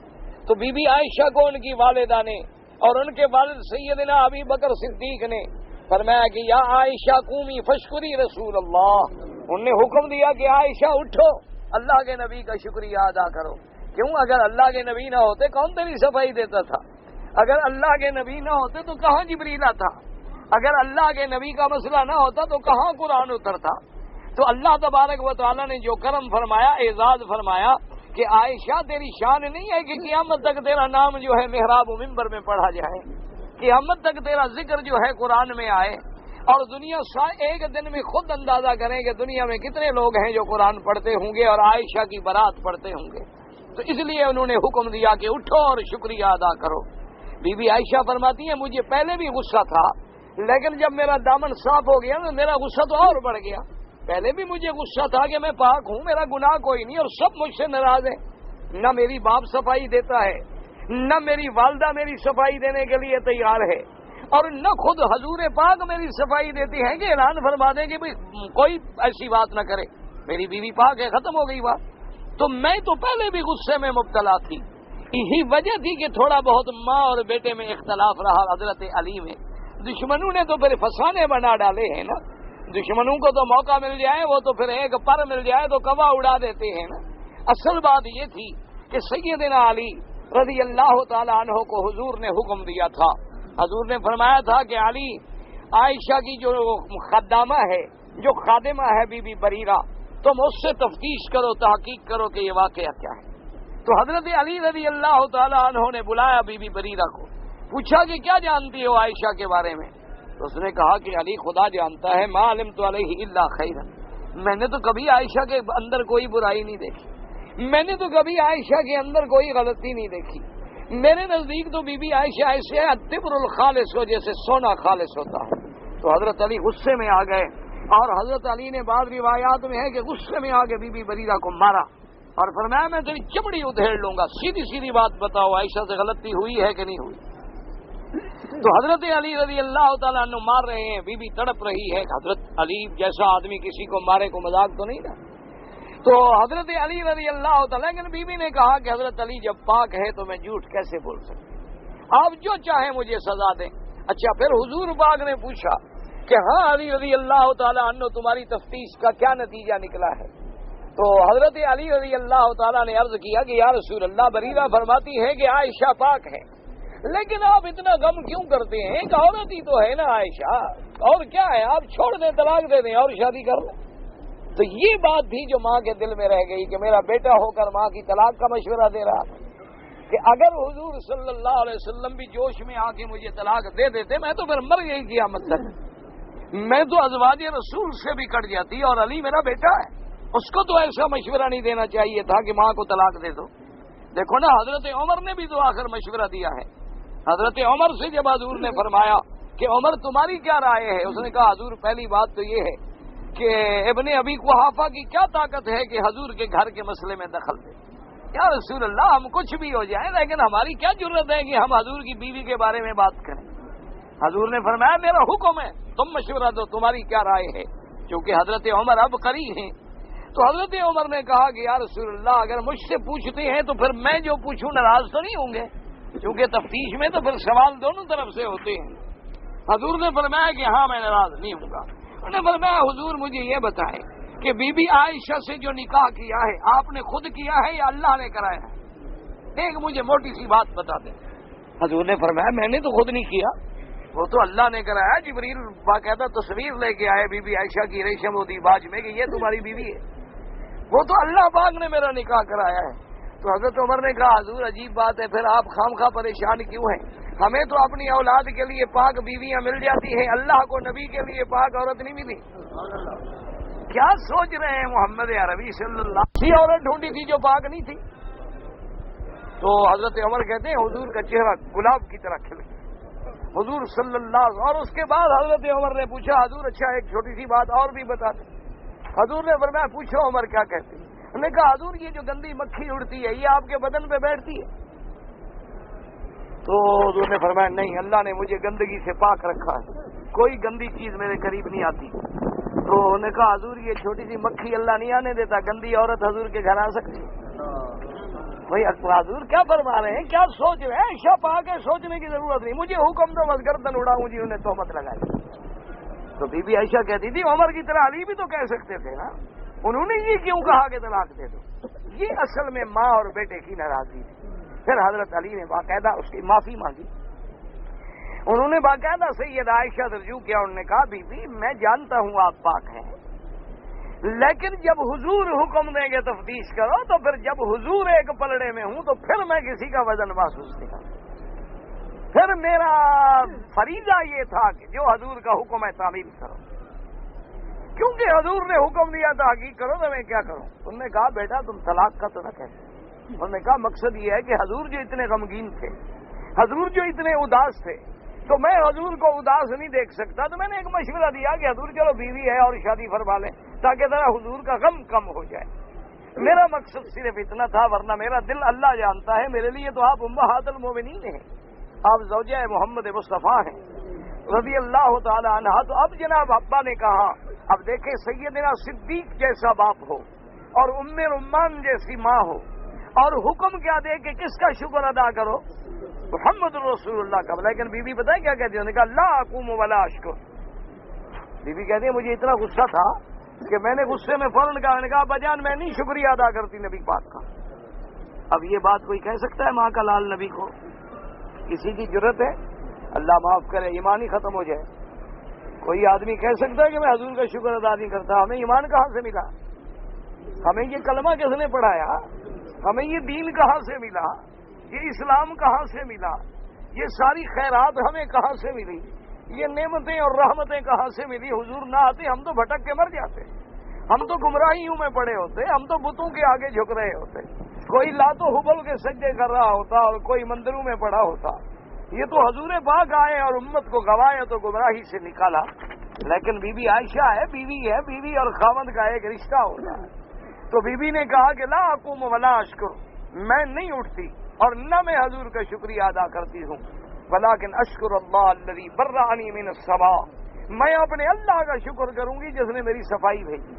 تو بی بی عائشہ کو ان کی والدہ نے اور ان کے والد سیدنا ابی بکر صدیق نے فرمایا کہ یا عائشہ قومی فشکری رسول اللہ۔ انہوں نے حکم دیا کہ عائشہ اٹھو، اللہ کے نبی کا شکریہ ادا کرو۔ کیوں؟ اگر اللہ کے نبی نہ ہوتے کون تیری صفائی دیتا تھا؟ اگر اللہ کے نبی نہ ہوتے تو کہاں جبریل آتا؟ اگر اللہ کے نبی کا مسئلہ نہ ہوتا تو کہاں قرآن اترتا؟ تو اللہ تبارک و تعالیٰ نے جو کرم فرمایا، اعزاز فرمایا کہ عائشہ تیری شان نہیں ہے کہ قیامت تک تیرا نام جو ہے محراب و منبر میں پڑھا جائے، قیامت تک تیرا ذکر جو ہے قرآن میں آئے، اور دنیا ایک دن میں خود اندازہ کریں کہ دنیا میں کتنے لوگ ہیں جو قرآن پڑھتے ہوں گے اور عائشہ کی برات پڑھتے ہوں گے۔ تو اس لیے انہوں نے حکم دیا کہ اٹھو اور شکریہ ادا کرو۔ بی بی عائشہ فرماتی ہیں مجھے پہلے بھی غصہ تھا، لیکن جب میرا دامن صاف ہو گیا تو میرا غصہ تو اور بڑھ گیا۔ پہلے بھی مجھے غصہ تھا کہ میں پاک ہوں، میرا گناہ کوئی نہیں اور سب مجھ سے ناراض ہیں، نہ میری باپ صفائی دیتا ہے، نہ میری والدہ میری صفائی دینے کے لیے تیار ہے، اور نہ خود حضور پاک میری صفائی دیتی ہے کہ اعلان فرما دیں کہ کوئی ایسی بات نہ کرے، میری بیوی پاک ہے، ختم ہو گئی بات۔ تو میں تو پہلے بھی غصے میں مبتلا تھی، یہی وجہ تھی کہ تھوڑا بہت ماں اور بیٹے میں اختلاف رہا حضرت علی میں۔ دشمنوں نے تو پھر فسانے بنا ڈالے ہیں نا، دشمنوں کو تو موقع مل جائے وہ تو پھر ایک پر مل جائے تو کوا اڑا دیتے ہیں نا۔ اصل بات یہ تھی کہ سیدنا علی رضی اللہ تعالیٰ عنہ کو حضور نے حکم دیا تھا، حضور نے فرمایا تھا کہ علی، عائشہ کی جو خدامہ ہے، جو خادمہ ہے بی بی بریرہ، تم اس سے تفتیش کرو، تحقیق کرو کہ یہ واقعہ کیا ہے۔ تو حضرت علی رضی اللہ تعالیٰ عنہ نے بلایا بی بی بریرہ کو، پوچھا کہ کیا جانتی ہو عائشہ کے بارے میں؟ تو اس نے کہا کہ علی خدا جانتا ہے، ما علمت علیہ الا خیرا، میں نے تو کبھی عائشہ کے اندر کوئی برائی نہیں دیکھی، میں نے تو کبھی عائشہ کے اندر کوئی غلطی نہیں دیکھی، میرے نزدیک تو بی بی عائشہ ایسے ہے الطبر الخالص ہو، جیسے سونا خالص ہوتا ہے۔ تو حضرت علی غصے میں آ گئے، اور حضرت علی نے بعض روایات میں ہے کہ غصے میں آ کے بی بی بریرہ کو مارا اور فرمایا میں تیری چمڑی ادھیڑ لوں گا، سیدھی سیدھی بات بتاؤ عائشہ سے غلطی ہوئی ہے کہ نہیں ہوئی؟ تو حضرت علی رضی اللہ تعالیٰ عنہ مار رہے ہیں، بی بی تڑپ رہی ہے۔ حضرت علی جیسا آدمی کسی کو مارے کو مذاق تو نہیں نا۔ تو حضرت علی رضی اللہ تعالیٰ، لیکن بی بی نے کہا کہ حضرت علی جب پاک ہے تو میں جھوٹ کیسے بول سکتی، آپ جو چاہیں مجھے سزا دیں۔ اچھا، پھر حضور پاک نے پوچھا کہ ہاں علی رضی اللہ تعالیٰ عنہ تمہاری تفتیش کا کیا نتیجہ نکلا ہے؟ تو حضرت علی رضی اللہ تعالیٰ نے عرض کیا کہ یا رسول اللہ، بریرہ فرماتی ہے کہ عائشہ پاک ہے، لیکن آپ اتنا غم کیوں کرتے ہیں؟ ایک عورت ہی تو ہے نا عائشہ، اور کیا ہے، آپ چھوڑ دیں، طلاق دے دیں اور شادی کر لیں۔ تو یہ بات تھی جو ماں کے دل میں رہ گئی کہ میرا بیٹا ہو کر ماں کی طلاق کا مشورہ دے رہا تھا، کہ اگر حضور صلی اللہ علیہ وسلم بھی جوش میں آ کے مجھے طلاق دے دیتے میں تو پھر مر گئی قیامت تک، میں تو ازواج رسول سے بھی کٹ جاتی، اور علی میرا بیٹا ہے، اس کو تو ایسا مشورہ نہیں دینا چاہیے تھا کہ ماں کو طلاق دے دو۔ دیکھو نا، حضرت عمر نے بھی تو آخر مشورہ دیا ہے۔ حضرت عمر سے جب حضور نے فرمایا کہ عمر تمہاری کیا رائے ہے، اس نے کہا حضور پہلی بات تو یہ ہے کہ ابن ابی قحافہ کی کیا طاقت ہے کہ حضور کے گھر کے مسئلے میں دخل دے؟ یا رسول اللہ، ہم کچھ بھی ہو جائیں لیکن ہماری کیا جرت ہے کہ ہم حضور کی بیوی کے بارے میں بات کریں؟ حضور نے فرمایا میرا حکم ہے، تم مشورہ دو، تمہاری کیا رائے ہے؟ کیونکہ حضرت عمر اب قری ہیں۔ تو حضرت عمر نے کہا کہ یا رسول اللہ، اگر مجھ سے پوچھتے ہیں تو پھر میں جو پوچھوں ناراض تو نہیں ہوں گے؟ کیونکہ تفتیش میں تو پھر سوال دونوں طرف سے ہوتے ہیں۔ حضور نے فرمایا کہ ہاں میں ناراض نہیں ہوں گا۔ انہوں نے فرمایا حضور مجھے یہ بتائیں کہ بی بی عائشہ سے جو نکاح کیا ہے آپ نے خود کیا ہے یا اللہ نے کرایا ہے؟ ایک مجھے موٹی سی بات بتا دیں۔ حضور نے فرمایا میں نے تو خود نہیں کیا، وہ تو اللہ نے کرایا۔ جبریل باقاعدہ تصویر لے کے آئے بی بی عائشہ کی ریشم و دیباج میں کہ یہ تمہاری بیوی ہے، وہ تو اللہ پاک نے میرا نکاح کرایا ہے۔ تو حضرت عمر نے کہا حضور عجیب بات ہے، پھر آپ خامخواہ پریشان کیوں ہیں؟ ہمیں تو اپنی اولاد کے لیے پاک بیویاں مل جاتی ہیں، اللہ کو نبی کے لیے پاک عورت نہیں ملی۔ کیا سوچ رہے ہیں محمد عربی صلی اللہ علیہ وسلم؟ عورت ڈھونڈی تھی جو پاک نہیں تھی۔ تو حضرت عمر کہتے ہیں حضور کا چہرہ گلاب کی طرح کھل گیا، حضور صلی اللہ علیہ وسلم۔ اور اس کے بعد حضرت عمر نے پوچھا حضور اچھا ایک چھوٹی سی بات اور بھی بتا دیں۔ حضور نے فرمایا پوچھو عمر کیا کہتے ہیں؟ انہوں نے کہا حضور یہ جو گندی مکھی اڑتی ہے یہ آپ کے بدن پہ بیٹھتی ہے؟ تو حضور نے فرمایا نہیں، اللہ نے مجھے گندگی سے پاک رکھا ہے، کوئی گندی چیز میرے قریب نہیں آتی۔ تو انہوں نے کہا حضور یہ چھوٹی سی مکھی اللہ نہیں آنے دیتا، گندی عورت حضور کے گھر آ سکتی ہے؟ بھائی حضور کیا فرما رہے ہیں، کیا سوچ رہے ہیں؟ عائشہ پاک ہے، سوچنے کی ضرورت نہیں، مجھے حکم دو بس گردن اڑاؤں جی، انہیں تہمت لگائی۔ تو بی بی عائشہ کہتی تھی عمر کی طرح علی بھی تو کہہ سکتے تھے نا، انہوں نے یہ کیوں کہا کہ طلاق دے دو؟ یہ اصل میں ماں اور بیٹے کی ناراضگی تھی۔ پھر حضرت علی نے باقاعدہ اس کی معافی مانگی، انہوں نے باقاعدہ سید عائشہ سے رجوع کیا، انہوں نے کہا بی بی میں جانتا ہوں آپ پاک ہیں، لیکن جب حضور حکم دیں گے تفتیش کرو تو پھر جب حضور ایک پلڑے میں ہوں تو پھر میں کسی کا وزن محسوس نہیں کروں۔ پھر میرا فریضہ یہ تھا کہ جو حضور کا حکم ہے تعمیل کرو، کیونکہ حضور نے حکم دیا تحقیق کرو تو میں کیا کروں؟ انہوں نے کہا بیٹا تم طلاق کا تو نہ کہتے۔ انہوں نے کہا مقصد یہ ہے کہ حضور جو اتنے غمگین تھے، حضور جو اتنے اداس تھے، تو میں حضور کو اداس نہیں دیکھ سکتا، تو میں نے ایک مشورہ دیا کہ حضور چلو بیوی ہے اور شادی فرما لیں تاکہ ذرا حضور کا غم کم ہو جائے۔ میرا مقصد صرف اتنا تھا، ورنہ میرا دل اللہ جانتا ہے، میرے لیے تو آپ امہات المومنین ہیں، آپ زوجہ محمد مصطفیٰ ہیں رضی اللہ تعالی عنہ۔ تو اب جناب ابا نے کہا اب دیکھیں سیدنا صدیق جیسا باپ ہو اور ام رمان جیسی ماں ہو اور حکم کیا دے کہ کس کا شکر ادا کرو؟ محمد رسول اللہ کا۔ لیکن بی بی پتہ کیا کہتی ہے؟ انہوں نے کہا لا اقوم ولا اشکر۔ بی بی کہتی ہے مجھے اتنا غصہ تھا کہ میں نے غصے میں فوراً کہا بجان میں نہیں شکریہ ادا کرتی نبی پاک کا۔ اب یہ بات کوئی کہہ سکتا ہے ماں کا لال نبی کو؟ کسی کی جرت ہے؟ اللہ معاف کرے ایمان ہی ختم ہو جائے۔ کوئی آدمی کہہ سکتا ہے کہ میں حضور کا شکر ادا نہیں کرتا؟ ہمیں ایمان کہاں سے ملا؟ ہمیں یہ کلمہ کس نے پڑھایا؟ ہمیں یہ دین کہاں سے ملا؟ یہ اسلام کہاں سے ملا؟ یہ ساری خیرات ہمیں کہاں سے ملی؟ یہ نعمتیں اور رحمتیں کہاں سے ملی؟ حضور نہ آتے ہم تو بھٹک کے مر جاتے، ہم تو گمراہیوں میں پڑے ہوتے، ہم تو بتوں کے آگے جھک رہے ہوتے، کوئی لات و حبل کے سجدے کر رہا ہوتا اور کوئی مندروں میں پڑا ہوتا۔ یہ تو حضور پاک آئے اور امت کو گوایا تو گمراہی سے نکالا۔ لیکن بی بی عائشہ ہے، بیوی اور خاوند کا ایک رشتہ ہوتا ہے۔ تو بی بی نے کہا کہ لا اقوم ولا اشکر، میں نہیں اٹھتی اور نہ میں حضور کا شکریہ ادا کرتی ہوں، ولکن اشکر اللہ الذی برأنی من السماء، میں اپنے اللہ کا شکر کروں گی جس نے میری صفائی بھیجی۔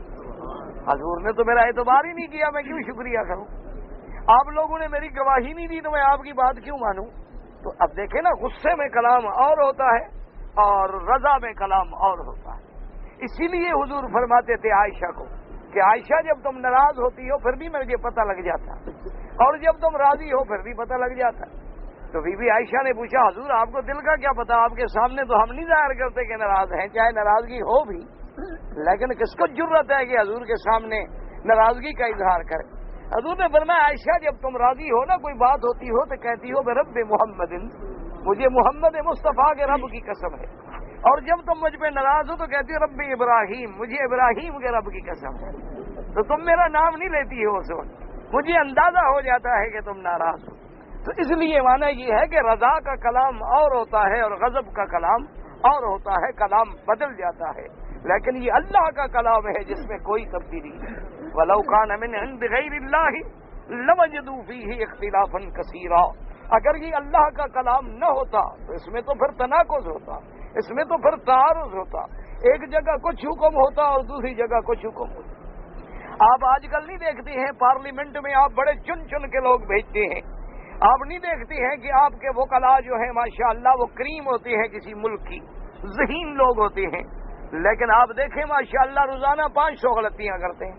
حضور نے تو میرا اعتبار ہی نہیں کیا، میں کیوں شکریہ کروں؟ آپ لوگوں نے میری گواہی نہیں دی تو میں آپ کی بات کیوں مانوں؟ تو اب دیکھیں نا، غصے میں کلام اور ہوتا ہے اور رضا میں کلام اور ہوتا ہے۔ اسی لیے حضور فرماتے تھے عائشہ کو کہ عائشہ جب تم ناراض ہوتی ہو پھر بھی مجھے پتہ لگ جاتا اور جب تم راضی ہو پھر بھی پتہ لگ جاتا۔ تو بی بی عائشہ نے پوچھا حضور آپ کو دل کا کیا پتا؟ آپ کے سامنے تو ہم نہیں ظاہر کرتے کہ ناراض ہیں، چاہے ناراضگی ہو بھی، لیکن کس کو جرت ہے کہ حضور کے سامنے ناراضگی کا اظہار کرے؟ حضور نے فرمایا عائشہ جب تم راضی ہو نا، کوئی بات ہوتی ہو تو کہتی ہو برب محمد، مجھے محمد مصطفیٰ کے رب کی قسم ہے، اور جب تم مجھ پہ ناراض ہو تو کہتی ہو رب ابراہیم، مجھے ابراہیم کے رب کی قسم ہے۔ تو تم میرا نام نہیں لیتی ہو اس وقت، مجھے اندازہ ہو جاتا ہے کہ تم ناراض ہو۔ تو اس لیے معنی یہ ہے کہ رضا کا کلام اور ہوتا ہے اور غضب کا کلام اور ہوتا ہے، کلام بدل جاتا ہے، لیکن یہ اللہ کا کلام ہے جس میں کوئی تبدیلی نہیں۔ وَلَوْ كَانَ مِنْ عِنْدِ غَيْرِ اللَّهِ لَوَجَدُوا فِيهِ اخْتِلَافًا كَثِيرًا، اگر یہ اللہ کا کلام نہ ہوتا تو اس میں تو پھر تناقض ہوتا، اس میں تو پھر تعارض ہوتا، ایک جگہ کچھ حکم ہوتا اور دوسری جگہ کچھ حکم ہوتا۔ آپ آج کل نہیں دیکھتے ہیں پارلیمنٹ میں آپ بڑے چن چن کے لوگ بھیجتے ہیں، آپ نہیں دیکھتے ہیں کہ آپ کے وکلاء جو ہیں ماشاءاللہ وہ کریم ہوتے ہیں کسی ملک کی، ذہین لوگ ہوتے ہیں، لیکن آپ دیکھیں ماشاءاللہ روزانہ 500 غلطیاں کرتے ہیں،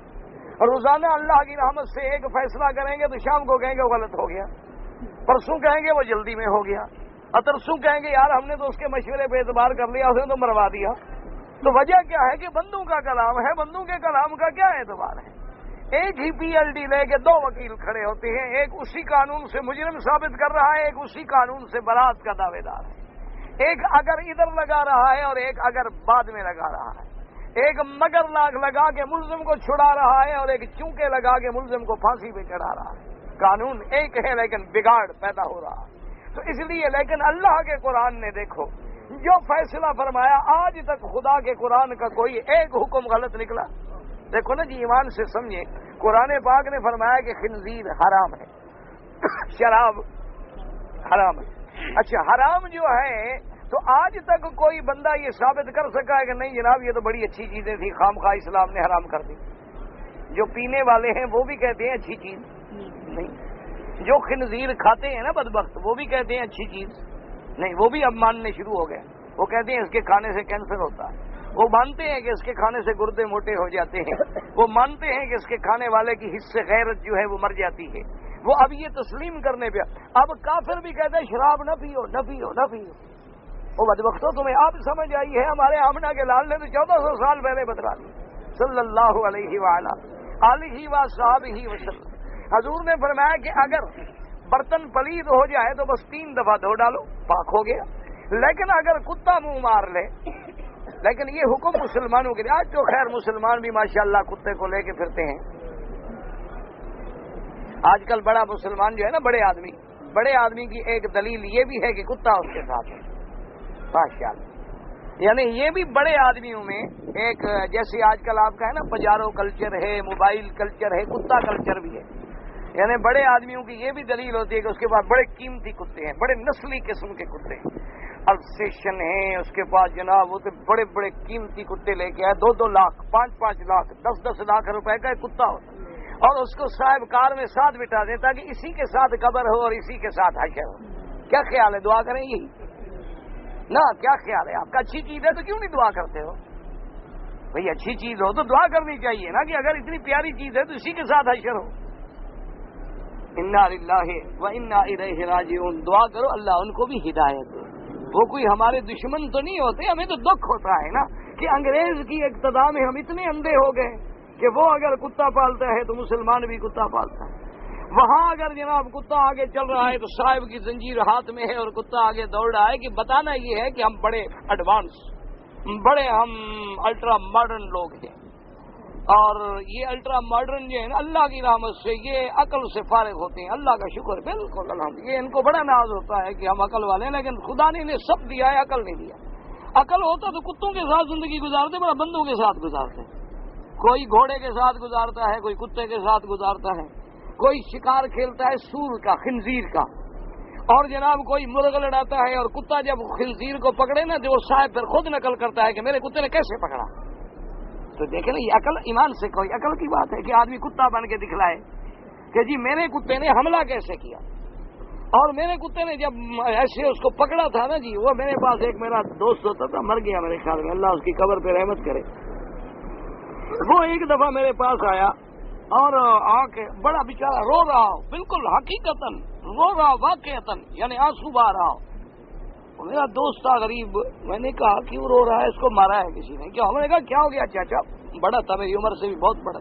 روزانہ اللہ کی رحمت سے ایک فیصلہ کریں گے تو شام کو کہیں گے وہ غلط ہو گیا، پرسوں کہیں گے وہ جلدی میں ہو گیا، اترسوں کہیں گے یار ہم نے تو اس کے مشورے پہ اعتبار کر لیا، اسے تو مروا دیا۔ تو وجہ کیا ہے کہ بندوں کا کلام ہے، بندوں کے کلام کا کیا اعتبار ہے؟ ایک ہی پی ایل ڈی لے کے 2 وکیل کھڑے ہوتے ہیں، ایک اسی قانون سے مجرم ثابت کر رہا ہے، ایک اسی قانون سے برات کا دعوے دار ہے، ایک اگر ادھر لگا رہا ہے اور ایک اگر بعد میں لگا رہا ہے، ایک مگر لاکھ لگا کے ملزم کو چھڑا رہا ہے اور ایک چونکے لگا کے ملزم کو پھانسی پہ چڑھا رہا ہے۔ قانون ایک ہے لیکن بگاڑ پیدا ہو رہا ہے۔ تو اس لیے لیکن اللہ کے قرآن نے دیکھو جو فیصلہ فرمایا، آج تک خدا کے قرآن کا کوئی ایک حکم غلط نکلا؟ دیکھو نا جی، ایمان سے سمجھے، قرآن پاک نے فرمایا کہ خنزیر حرام ہے، شراب حرام ہے۔ اچھا حرام جو ہے تو آج تک کوئی بندہ یہ ثابت کر سکا ہے کہ نہیں جناب یہ تو بڑی اچھی چیزیں تھی، خام خواہ اسلام نے حرام کر دی؟ جو پینے والے ہیں وہ بھی کہتے ہیں اچھی چیز نہیں، جو خنزیر کھاتے ہیں نا بدبخت وہ بھی کہتے ہیں اچھی چیز نہیں، وہ بھی اب ماننے شروع ہو گئے، وہ کہتے ہیں اس کے کھانے سے کینسر ہوتا ہے، وہ مانتے ہیں کہ اس کے کھانے سے گردے موٹے ہو جاتے ہیں، وہ مانتے ہیں کہ اس کے کھانے والے کی حص سے غیرت جو ہے وہ مر جاتی ہے، وہ اب یہ تسلیم کرنے پہ اب کافر بھی کہتے ہیں شراب نہ پیو نہ پیو نہ پیو۔ وہ بدبختوں تمہیں اب سمجھ آئی ہے، ہمارے آمنہ کے لال نے تو 1400 سال پہلے بتلا دی صلی اللہ علیہ وآلہ وصحبہ وسلم۔ حضور نے فرمایا کہ اگر برتن پلید ہو جائے تو بس 3 دفعہ دھو ڈالو، پاک ہو گیا، لیکن اگر کتا منہ مار لے، لیکن یہ حکم مسلمانوں کے لیے، آج تو خیر مسلمان بھی ماشاءاللہ کتے کو لے کے پھرتے ہیں، آج کل بڑا مسلمان جو ہے نا بڑے آدمی کی ایک دلیل یہ بھی ہے کہ کتا اس کے ساتھ ہے ماشاءاللہ، یعنی یہ بھی بڑے آدمیوں میں ایک، جیسے آج کل آپ کا ہے نا پجارو کلچر ہے، موبائل کلچر ہے، کتا کلچر بھی ہے، یعنی بڑے آدمیوں کی یہ بھی دلیل ہوتی ہے کہ اس کے پاس بڑے قیمتی کتے ہیں، بڑے نسلی قسم کے کتے ہیں، السیشن ہیں اس کے پاس جناب، وہ تو بڑے بڑے قیمتی کتے لے کے آئے، 2-2 لاکھ 5-5 لاکھ 10-10 لاکھ روپے کا ایک کتا ہوتا ہے، اور اس کو صاحب کار میں ساتھ بٹھا دیں تاکہ اسی کے ساتھ قبر ہو اور اسی کے ساتھ حشر ہو۔ کیا خیال ہے؟ دعا کریں یہی نا؟ کیا خیال ہے آپ کا؟ اچھی چیز ہے تو کیوں نہیں دعا کرتے ہو بھئی؟ اچھی چیز ہو تو دعا کرنی چاہیے نا، کہ اگر اتنی پیاری چیز ہے تو اسی کے ساتھ حشر ہو۔ انا للہ و انا الیہ راجعون، دعا کرو اللہ ان کو بھی ہدایت دے۔ وہ کوئی ہمارے دشمن تو نہیں ہوتے، ہمیں تو دکھ ہوتا ہے نا کہ انگریز کی اقتداء میں ہم اتنے اندھے ہو گئے کہ وہ اگر کتا پالتا ہے تو مسلمان بھی کتا پالتا ہے، وہاں اگر جناب کتا آگے چل رہا ہے تو صاحب کی زنجیر ہاتھ میں ہے اور کتا آگے دوڑ رہا ہے، کہ بتانا یہ ہے کہ ہم بڑے ایڈوانس، بڑے ہم الٹرا ماڈرن لوگ ہیں، اور یہ الٹرا ماڈرن جو ہے نا اللہ کی رحمت سے یہ عقل سے فارغ ہوتے ہیں، اللہ کا شکر بالکل الحمد، یہ ان کو بڑا ناز ہوتا ہے کہ ہم عقل والے ہیں، لیکن خدا نے انہیں سب دیا ہے، عقل نہیں دیا۔ عقل ہوتا تو کتوں کے ساتھ زندگی گزارتے، بڑا بندوں کے ساتھ گزارتے، کوئی گھوڑے کے ساتھ گزارتا ہے، کوئی کتے کے ساتھ گزارتا ہے، کوئی شکار کھیلتا ہے سور کا، خنزیر کا، اور جناب کوئی مرغ لڑاتا ہے، اور کتا جب خنزیر کو پکڑے نا تو وہ صاحب پھر خود نقل کرتا ہے کہ میرے کتے نے کیسے پکڑا۔ تو دیکھیں نا، یہ عقل ایمان سے کوئی عقل کی بات ہے کہ آدمی کتا بن کے دکھلائے کہ جی میرے کتے نے حملہ کیسے کیا، اور میرے کتے نے جب ایسے اس کو پکڑا تھا نا جی، وہ میرے پاس ایک میرا دوست ہوتا تھا، مر گیا میرے خیال میں، اللہ اس کی قبر پہ رحمت کرے، وہ ایک دفعہ میرے پاس آیا اور آ کے بڑا بیچارہ رو رہا ہو، بالکل حقیقتاً رو رہا واقعتاً، یعنی آنسو بہا رہا ہو۔ میرا دوست تھا غریب، میں نے کہا کیوں رو رہا ہے، اس کو مارا ہے کسی نے کیا؟ ہم نے کہا کیا ہو گیا چاچا؟ بڑا تھا، میری عمر سے بھی بہت بڑا۔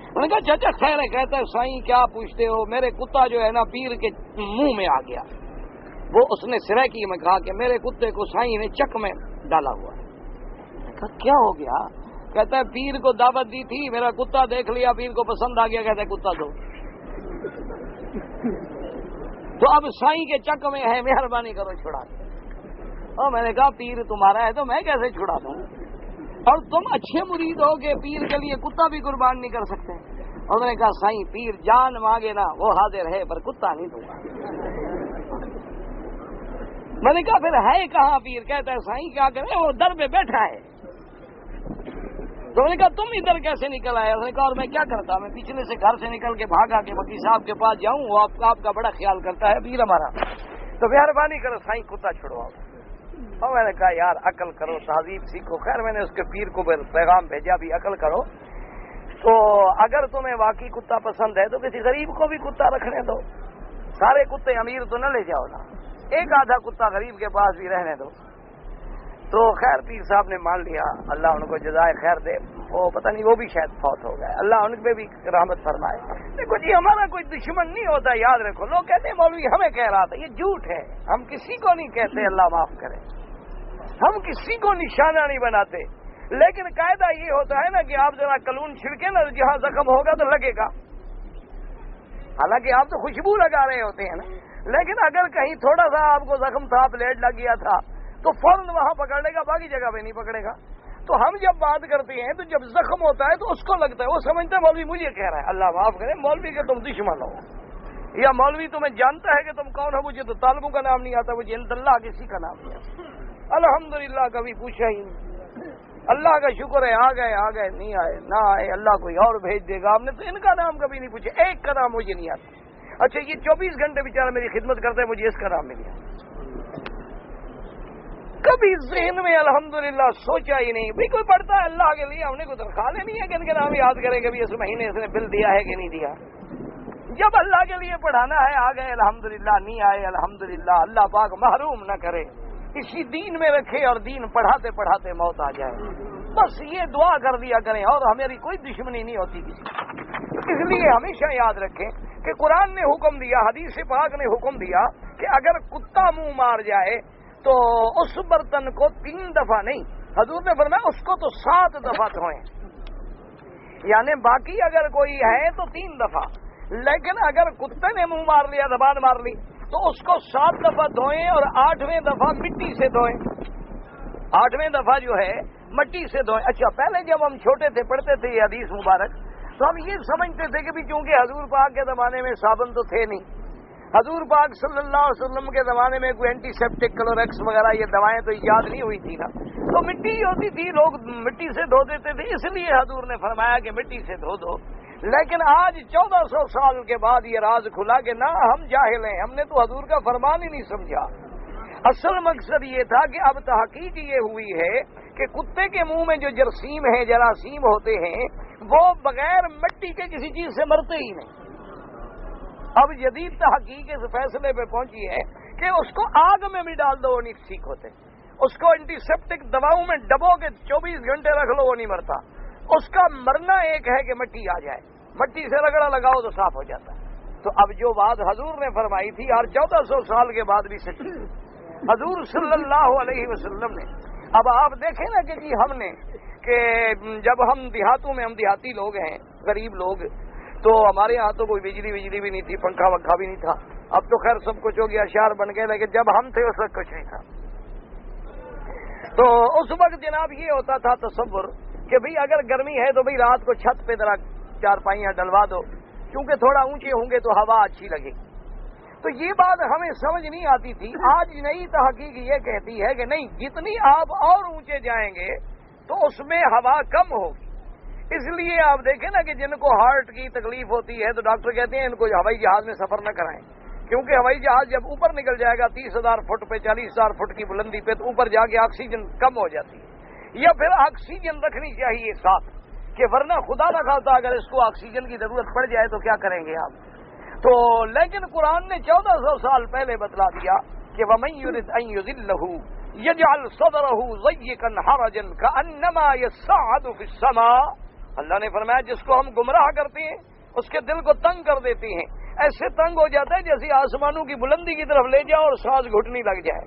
میں نے کہا چاچا خیر ہے؟ کہتا ہے سائیں کیا پوچھتے ہو، میرے کتا جو ہے نا پیر کے منہ میں آ گیا، وہ اس نے سرائکی میں کہا کہ میرے کتے کو سائیں نے چک میں ڈالا ہوا ہے۔ میں نے کہا کیا ہو گیا؟ کہتا ہے پیر کو دعوت دی تھی، میرا کتا دیکھ لیا، پیر کو پسند آ گیا، کہتا ہے کتا دو۔ تو اب سائیں کے چک میں ہے، مہربانی کرو چھڑا دو۔ اور میں نے کہا پیر تمہارا ہے تو میں کیسے چھڑا دوں، اور تم اچھے مرید ہو کہ پیر کے لیے کتا بھی قربان نہیں کر سکتے۔ اور میں نے کہا سائیں پیر جان مانگے نا وہ حاضر ہے، پر کتا نہیں دوں گا۔ میں نے کہا پھر ہے کہاں پیر؟ کہتا ہے سائیں کیا کرے، وہ در پہ بیٹھا ہے۔ تو میں نے کہا تم ادھر کیسے نکل آئے؟ اس نے کہا اور میں کیا کرتا، میں پچھلے سے گھر سے نکل کے بھاگا کے وکیل صاحب کے پاس جاؤں، وہ آپ کا بڑا خیال کرتا ہے پیر ہمارا، تو مہربانی کرو سائیں کتا چھڑواؤ۔ اور میں نے کہا یار عقل کرو، تہذیب سیکھو۔ خیر میں نے اس کے پیر کو پیغام بھیجا بھی عقل کرو، تو اگر تمہیں واقعی کتا پسند ہے تو کسی غریب کو بھی کتا رکھنے دو، سارے کتے امیر تو نہ لے جاؤ نا، ایک آدھا کتا غریب کے پاس بھی رہنے دو۔ تو خیر پیر صاحب نے مان لیا، اللہ ان کو جزائے خیر دے، وہ پتہ نہیں وہ بھی شاید فوت ہو گئے، اللہ ان پہ بھی رحمت فرمائے۔ دیکھو جی ہمارا کوئی دشمن نہیں ہوتا، یاد رکھو۔ لوگ کہتے ہیں مولوی ہمیں کہہ رہا تھا، یہ جھوٹ ہے، ہم کسی کو نہیں کہتے اللہ معاف کرے، ہم کسی کو نشانہ نہیں بناتے، لیکن قاعدہ یہ ہوتا ہے نا کہ آپ ذرا کلون چھڑکے نا، جہاں زخم ہوگا تو لگے گا، حالانکہ آپ تو خوشبو لگا رہے ہوتے ہیں نا، لیکن اگر کہیں تھوڑا سا آپ کو زخم تھا، بلیڈ لگ گیا تھا تو فوراً وہاں پکڑ لے گا، باقی جگہ پہ نہیں پکڑے گا۔ تو ہم جب بات کرتے ہیں تو جب زخم ہوتا ہے تو اس کو لگتا ہے، وہ سمجھتا ہے مولوی مجھے کہہ رہا ہے، اللہ معاف کرے مولوی کے تم دشمن ہو، یا مولوی تمہیں جانتا ہے کہ تم کون ہو، مجھے تو طالبوں کا نام نہیں آتا، مجھے عند اللہ کسی کا نام نہیں آتا۔ الحمدللہ کبھی پوچھا ہی نہیں، اللہ کا شکر ہے، آ گئے نہیں آئے نہ آئے، اللہ کوئی اور بھیج دے گا۔ آپ نے تو ان کا نام کبھی نہیں پوچھا، ایک کا نام مجھے نہیں آتا۔ اچھا یہ 24 گھنٹے بیچارہ میری خدمت کرتا ہے، مجھے اس کا نام نہیں آتا، کبھی ذہن میں الحمدللہ سوچا ہی نہیں۔ بھئی کوئی پڑھتا ہے اللہ کے لیے، ہم نے کوئی تنخواہ لینی ہے کہ ان کے نام یاد کرے کہ اس مہینے اس نے بل دیا ہے کہ نہیں دیا۔ جب اللہ کے لیے پڑھانا ہے آ گئے الحمدللہ، نہیں آئے الحمدللہ، اللہ پاک محروم نہ کرے، اسی دین میں رکھے اور دین پڑھاتے پڑھاتے موت آ جائے، بس یہ دعا کر دیا کریں، اور ہماری کوئی دشمنی نہیں ہوتی کسی۔ اس لیے ہمیشہ یاد رکھیں کہ قرآن نے حکم دیا، حدیث پاک نے حکم دیا کہ اگر کتا منہ مار جائے تو اس برتن کو 3 دفعہ نہیں، حضور نے فرمایا اس کو تو 7 دفعہ دھوئیں، یعنی باقی اگر کوئی ہے تو 3 دفعہ، لیکن اگر کتے نے منہ مار لیا، زبان مار لی، تو اس کو 7 دفعہ دھوئیں اور 8ویں دفعہ مٹی سے دھوئیں، 8ویں دفعہ جو ہے مٹی سے دھوئیں۔ اچھا پہلے جب ہم چھوٹے تھے پڑھتے تھے یہ حدیث مبارک تو ہم یہ سمجھتے تھے کہ بھی چونکہ حضور پاک کے زمانے میں صابن تو تھے نہیں، حضور پاک صلی اللہ علیہ وسلم کے زمانے میں کوئی اینٹی سیپٹک کلوریکس وغیرہ یہ دوائیں تو ایجاد نہیں ہوئی تھی نا، تو مٹی ہوتی تھی، لوگ مٹی سے دھو دیتے تھے، اس لیے حضور نے فرمایا کہ مٹی سے دھو دو۔ لیکن آج 1400 سال کے بعد یہ راز کھلا کہ نہ ہم جاہل ہیں، ہم نے تو حضور کا فرمان ہی نہیں سمجھا۔ اصل مقصد یہ تھا کہ اب تحقیق یہ ہوئی ہے کہ کتے کے منہ میں جو جراثیم ہیں، جراثیم ہوتے ہیں، وہ بغیر مٹی کے کسی چیز سے مرتے ہی نہیں۔ اب جدید تحقیق اس فیصلے پہ پہنچی ہے کہ اس کو آگ میں بھی ڈال دو وہ نہیں ٹھیک ہوتے، اس کو اینٹی سیپٹک دواؤں میں ڈبو کے 24 گھنٹے رکھ لو وہ نہیں مرتا، اس کا مرنا ایک ہے کہ مٹی آ جائے، مٹی سے رگڑا لگاؤ تو صاف ہو جاتا ہے۔ تو اب جو بات حضور نے فرمائی تھی اور 1400 سال کے بعد بھی سچی حضور صلی اللہ علیہ وسلم نے۔ اب آپ دیکھیں نا کہ جی ہم نے کہ جب ہم دیہاتوں میں، ہم دیہاتی لوگ ہیں، غریب لوگ، تو ہمارے ہاں تو کوئی بجلی بھی نہیں تھی، پنکھا ونکھا بھی نہیں تھا، اب تو خیر سب کچھ ہو گیا، اشعار بن گئے، لیکن جب ہم تھے اس وقت کچھ نہیں تھا۔ تو اس وقت جناب یہ ہوتا تھا تصور کہ بھئی اگر گرمی ہے تو بھئی رات کو چھت پہ ذرا 4 پائیاں ڈلوا دو، کیونکہ تھوڑا اونچے ہوں گے تو ہوا اچھی لگے۔ تو یہ بات ہمیں سمجھ نہیں آتی تھی۔ آج نئی تحقیق یہ کہتی ہے کہ نہیں، جتنی آپ اور اونچے جائیں گے تو اس میں ہوا کم ہوگی۔ اس لیے آپ دیکھیں نا کہ جن کو ہارٹ کی تکلیف ہوتی ہے تو ڈاکٹر کہتے ہیں ان کو ہوائی جہاز میں سفر نہ کرائیں، کیونکہ ہوائی جہاز جب اوپر نکل جائے گا 30,000 فٹ پہ، 40,000 فٹ کی بلندی پہ، تو اوپر جا کے آکسیجن کم ہو جاتی ہے، یا پھر آکسیجن رکھنی چاہیے ساتھ، کہ ورنہ خدا نہ خواستہ اگر اس کو آکسیجن کی ضرورت پڑ جائے تو کیا کریں گے آپ۔ تو لیکن قرآن نے 1400 سال پہلے بتلا دیا کہ وَمَن يُرِدْ أَن يُضِلَّهُ يَجْعَلْ صَدْرَهُ ضَيِّقًا حَرَجًا كَأَنَّمَا يَصَّعَّدُ فِي السَّمَاءِ، اللہ نے فرمایا جس کو ہم گمراہ کرتے ہیں اس کے دل کو تنگ کر دیتے ہیں، ایسے تنگ ہو جاتا ہے جیسے آسمانوں کی بلندی کی طرف لے جاؤ اور سانس گھٹنی لگ جائے۔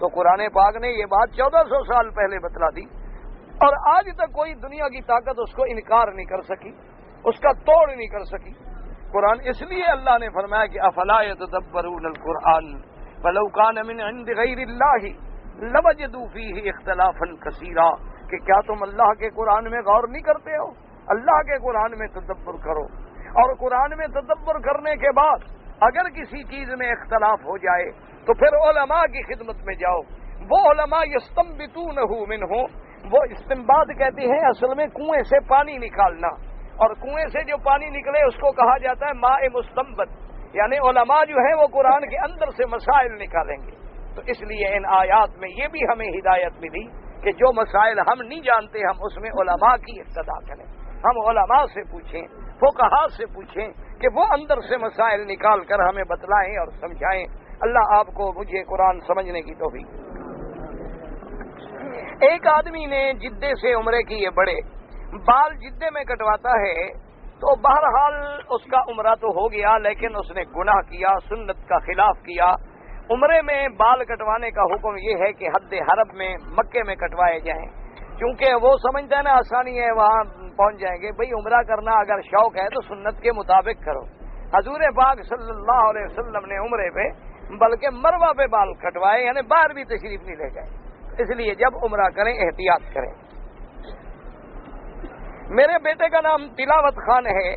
تو قرآن پاک نے یہ بات 1400 سال پہلے بتلا دی، اور آج تک کوئی دنیا کی طاقت اس کو انکار نہیں کر سکی، اس کا توڑ نہیں کر سکی قرآن۔ اس لیے اللہ نے فرمایا کہ افلا یتدبرون القرآن ولو کان من عند غیر اللہ لوجدوا فیہ اختلافا کثیرا، کہ کیا تم اللہ کے قرآن میں غور نہیں کرتے ہو؟ اللہ کے قرآن میں تدبر کرو، اور قرآن میں تدبر کرنے کے بعد اگر کسی چیز میں اختلاف ہو جائے تو پھر علماء کی خدمت میں جاؤ، وہ علماء یستنبطونہ منہ، وہ استنباط کہتے ہیں اصل میں کنویں سے پانی نکالنا، اور کنویں سے جو پانی نکلے اس کو کہا جاتا ہے ماء مستنبت، یعنی علماء جو ہیں وہ قرآن کے اندر سے مسائل نکالیں گے۔ تو اس لیے ان آیات میں یہ بھی ہمیں ہدایت ملی کہ جو مسائل ہم نہیں جانتے ہم اس میں علماء کی اقتدا کریں، ہم علماء سے پوچھیں، فقہاء سے پوچھیں کہ وہ اندر سے مسائل نکال کر ہمیں بتلائیں اور سمجھائیں۔ اللہ آپ کو مجھے قرآن سمجھنے کی توفیق۔ ایک آدمی نے جدے سے عمرے کیے، بڑے بال جدے میں کٹواتا ہے، تو بہرحال اس کا عمرہ تو ہو گیا، لیکن اس نے گناہ کیا، سنت کا خلاف کیا۔ عمرے میں بال کٹوانے کا حکم یہ ہے کہ حد حرم میں مکے میں کٹوائے جائیں، کیونکہ وہ سمجھتا ہے نا آسانی ہے وہاں پہنچ جائیں گے۔ بھئی عمرہ کرنا اگر شوق ہے تو سنت کے مطابق کرو۔ حضور پاک صلی اللہ علیہ وسلم نے عمرے پہ بلکہ مروہ پہ بال کٹوائے، یعنی باہر بھی تشریف نہیں لے گئے۔ اس لیے جب عمرہ کریں احتیاط کریں۔ میرے بیٹے کا نام تلاوت خان ہے،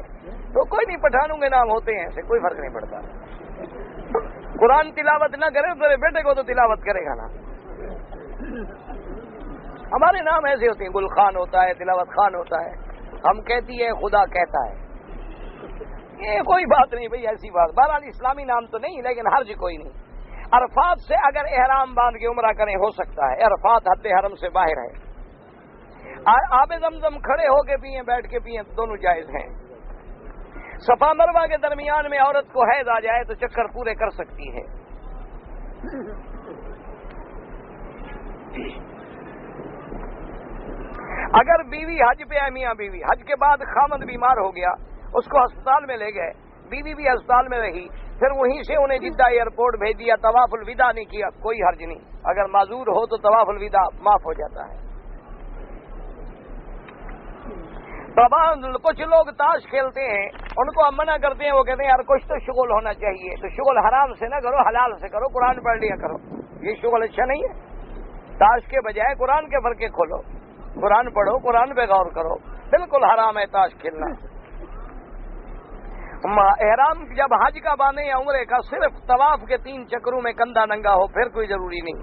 تو کوئی نہیں، پٹھانوں کے نام ہوتے ہیں ایسے، کوئی فرق نہیں پڑتا۔ قرآن تلاوت نہ کرے تو بیٹے کو تو تلاوت کرے گا نا۔ ہمارے نام ایسے ہوتے ہیں، گل خان ہوتا ہے، تلاوت خان ہوتا ہے، ہم کہتی ہے خدا کہتا ہے، یہ کوئی بات نہیں بھئی، ایسی بات۔ بہرحال اسلامی نام تو نہیں، لیکن حرج کوئی نہیں۔ عرفات سے اگر احرام باندھ کے عمرہ کریں ہو سکتا ہے، عرفات حد حرم سے باہر ہے۔ آب زمزم کھڑے ہو کے پئیں، بیٹھ کے پئیں، دونوں جائز ہیں۔ صفا مروہ کے درمیان میں عورت کو حیض آ جائے تو چکر پورے کر سکتی ہے۔ اگر بیوی حج پہ ہے، میاں بیوی، حج کے بعد خامد بیمار ہو گیا، اس کو ہسپتال میں لے گئے، بیوی بھی ہسپتال میں رہی، پھر وہیں سے انہیں جدہ ایئرپورٹ بھیج دیا، طواف الوداع نہیں کیا، کوئی حرج نہیں۔ اگر معذور ہو تو طواف الوداع معاف ہو جاتا ہے۔ کچھ لوگ تاش کھیلتے ہیں، ان کو ہم منع کرتے ہیں، وہ کہتے ہیں یار کچھ تو شغل ہونا چاہیے، تو شغل حرام سے نہ کرو، حلال سے کرو، قرآن پڑھ لیا کرو۔ یہ شغل اچھا نہیں ہے۔ تاش کے بجائے قرآن کے فرقے کھولو، قرآن پڑھو، قرآن پہ غور کرو۔ بالکل حرام ہے تاش کھیلنا۔ احرام جب حج کا باندھے یا عمرے کا، صرف طواف کے 3 چکروں میں کندھا ننگا ہو، پھر کوئی ضروری نہیں۔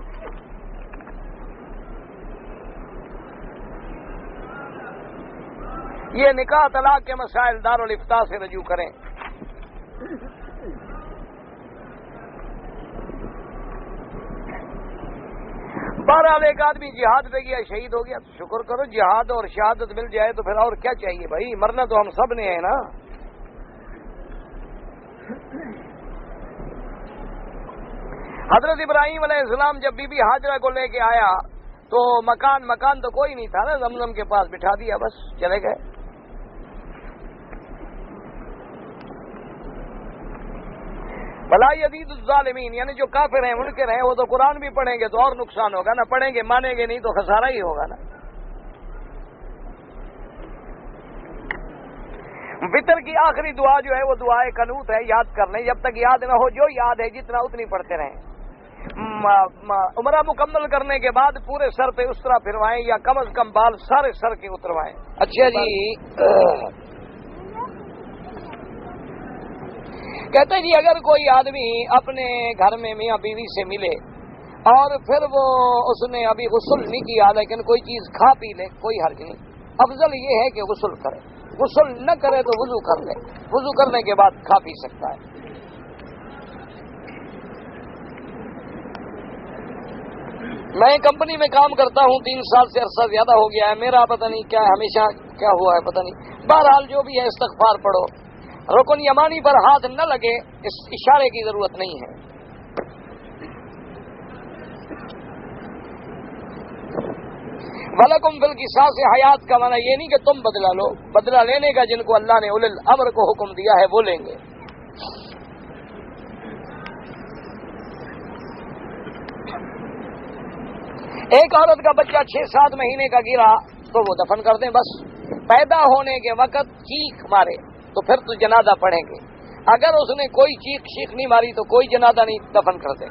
یہ نکاح طلاق کے مسائل دارالافتاء سے رجوع کریں۔ بہرحال ایک آدمی جہاد پہ گیا، شہید ہو گیا، تو شکر کرو، جہاد اور شہادت مل جائے تو پھر اور کیا چاہیے بھائی، مرنا تو ہم سب نے ہے نا۔ حضرت ابراہیم علیہ السلام جب بی بی ہاجرہ کو لے کے آیا تو مکان تو کوئی نہیں تھا نا، زمزم کے پاس بٹھا دیا، بس چلے گئے۔ بھلا یزید الظالمین، یعنی جو کافر ہیں منکر ہیں، وہ تو قرآن بھی پڑھیں گے تو اور نقصان ہوگا نا، پڑھیں گے مانیں گے نہیں تو خسارہ ہی ہوگا نا۔ وتر کی آخری دعا جو ہے وہ دعائے قنوت ہے، یاد کر لیں، جب تک یاد نہ ہو، جو یاد ہے جتنا اتنی پڑھتے رہیں۔ عمرہ مکمل کرنے کے بعد پورے سر پہ اسرا پھروائیں، یا کم از کم بال سارے سر کے اتروائیں۔ اچھا جی، کہتے جی اگر کوئی آدمی اپنے گھر میں میاں بیوی سے ملے اور پھر وہ اس نے ابھی غسل نہیں کیا لیکن کوئی چیز کھا پی لے، کوئی حرج نہیں، افضل یہ ہے کہ غسل کرے، غسل نہ کرے تو وضو کر لے، وضو کرنے کے بعد کھا پی سکتا ہے۔ میں کمپنی میں کام کرتا ہوں، 3 سال سے عرصہ زیادہ ہو گیا ہے، میرا پتہ نہیں کیا ہے، ہمیشہ کیا ہوا ہے پتہ نہیں، بہرحال جو بھی ہے استغفار پڑھو، رکن یمانی پر ہاتھ نہ لگے، اس اشارے کی ضرورت نہیں ہے۔ وَلَكُمْ فِي الْقِصَاصِ حیات کا معنی یہ نہیں کہ تم بدلہ لو، بدلہ لینے کا جن کو اللہ نے اولل الامر کو حکم دیا ہے وہ لیں گے۔ ایک عورت کا بچہ 6-7 مہینے کا گرا تو وہ دفن کر دیں، بس پیدا ہونے کے وقت چیخ مارے تو پھر تو جنازہ پڑھیں گے، اگر اس نے کوئی چیخ شیخ نہیں ماری تو کوئی جنازہ نہیں، دفن کر دیں۔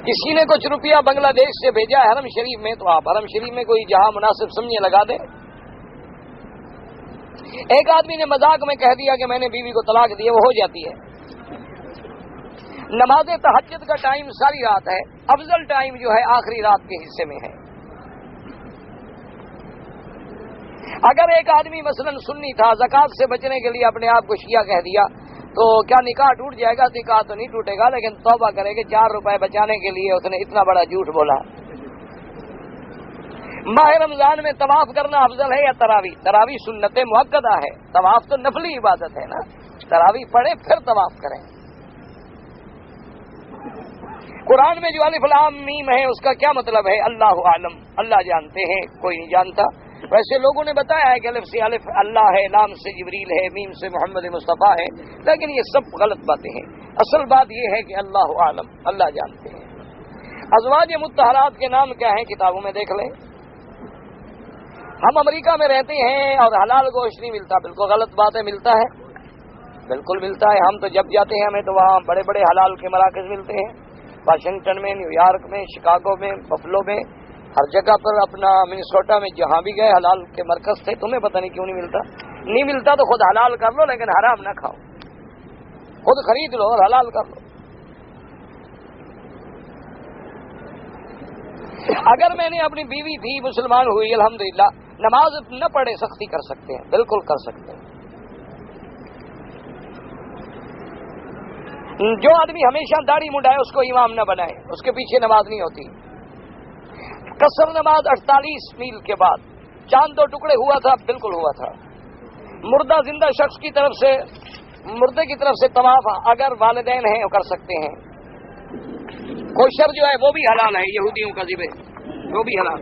کسی نے کچھ روپیہ بنگلہ دیش سے بھیجا ہے حرم شریف میں، تو آپ حرم شریف میں کوئی جہاں مناسب سمجھے لگا دیں۔ ایک آدمی نے مذاق میں کہہ دیا کہ میں نے بیوی کو طلاق دی، وہ ہو جاتی ہے۔ نماز تہجد کا ٹائم ساری رات ہے، افضل ٹائم جو ہے آخری رات کے حصے میں ہے۔ اگر ایک آدمی مثلاً سنی تھا، زکوٰۃ سے بچنے کے لیے اپنے آپ کو شیعہ کہہ دیا، تو کیا نکاح ٹوٹ جائے گا؟ نکاح تو نہیں ٹوٹے گا، لیکن توبہ کرے کہ 4 روپے بچانے کے لیے اس نے اتنا بڑا جھوٹ بولا۔ ماہ رمضان میں طواف کرنا افضل ہے یا تراویح؟ تراویح سنت مؤکدہ ہے، طواف تو نفلی عبادت ہے نا، تراویح پڑھیں پھر طواف کریں۔ قرآن میں جو الف لام میم ہے اس کا کیا مطلب ہے؟ اللہ عالم، اللہ جانتے ہیں، کوئی نہیں جانتا۔ ویسے لوگوں نے بتایا ہے کہ الف سے الف اللہ ہے، لام سے جبریل ہے، میم سے محمد مصطفیٰ ہے، لیکن یہ سب غلط باتیں ہیں۔ اصل بات یہ ہے کہ اللہ عالم، اللہ جانتے ہیں۔ ازواج مطہرات کے نام کیا ہیں؟ کتابوں میں دیکھ لیں۔ ہم امریکہ میں رہتے ہیں اور حلال گوشت نہیں ملتا، بالکل غلط بات ہے، ملتا ہے، بالکل ملتا ہے۔ ہم تو جب جاتے ہیں ہمیں تو وہاں بڑے بڑے حلال کے مراکز ملتے ہیں، واشنگٹن میں، نیو یارک میں، شکاگو میں، بفلو میں، ہر جگہ پر، اپنا منیسوٹا میں جہاں بھی گئے حلال کے مرکز تھے۔ تمہیں پتہ نہیں کیوں نہیں ملتا؟ نہیں ملتا تو خود حلال کر لو، لیکن حرام نہ کھاؤ، خود خرید لو اور حلال کر لو۔ اگر میں نے اپنی بیوی تھی، مسلمان ہوئی، الحمدللہ، نماز نہ پڑھے سختی کر سکتے ہیں، بالکل کر سکتے ہیں۔ جو آدمی ہمیشہ داڑھی منڈائے اس کو امام نہ بنائے، اس کے پیچھے نماز نہیں ہوتی۔ قصر نماز 48 میل کے بعد، چاند 2 ٹکڑے ہوا تھا، بالکل ہوا تھا۔ مردہ زندہ شخص کی طرف سے، مردے کی طرف سے طواف اگر والدین ہیں وہ کر سکتے ہیں۔ کوشر جو ہے وہ بھی حلال ہے، یہودیوں کا ذبح وہ بھی حلال۔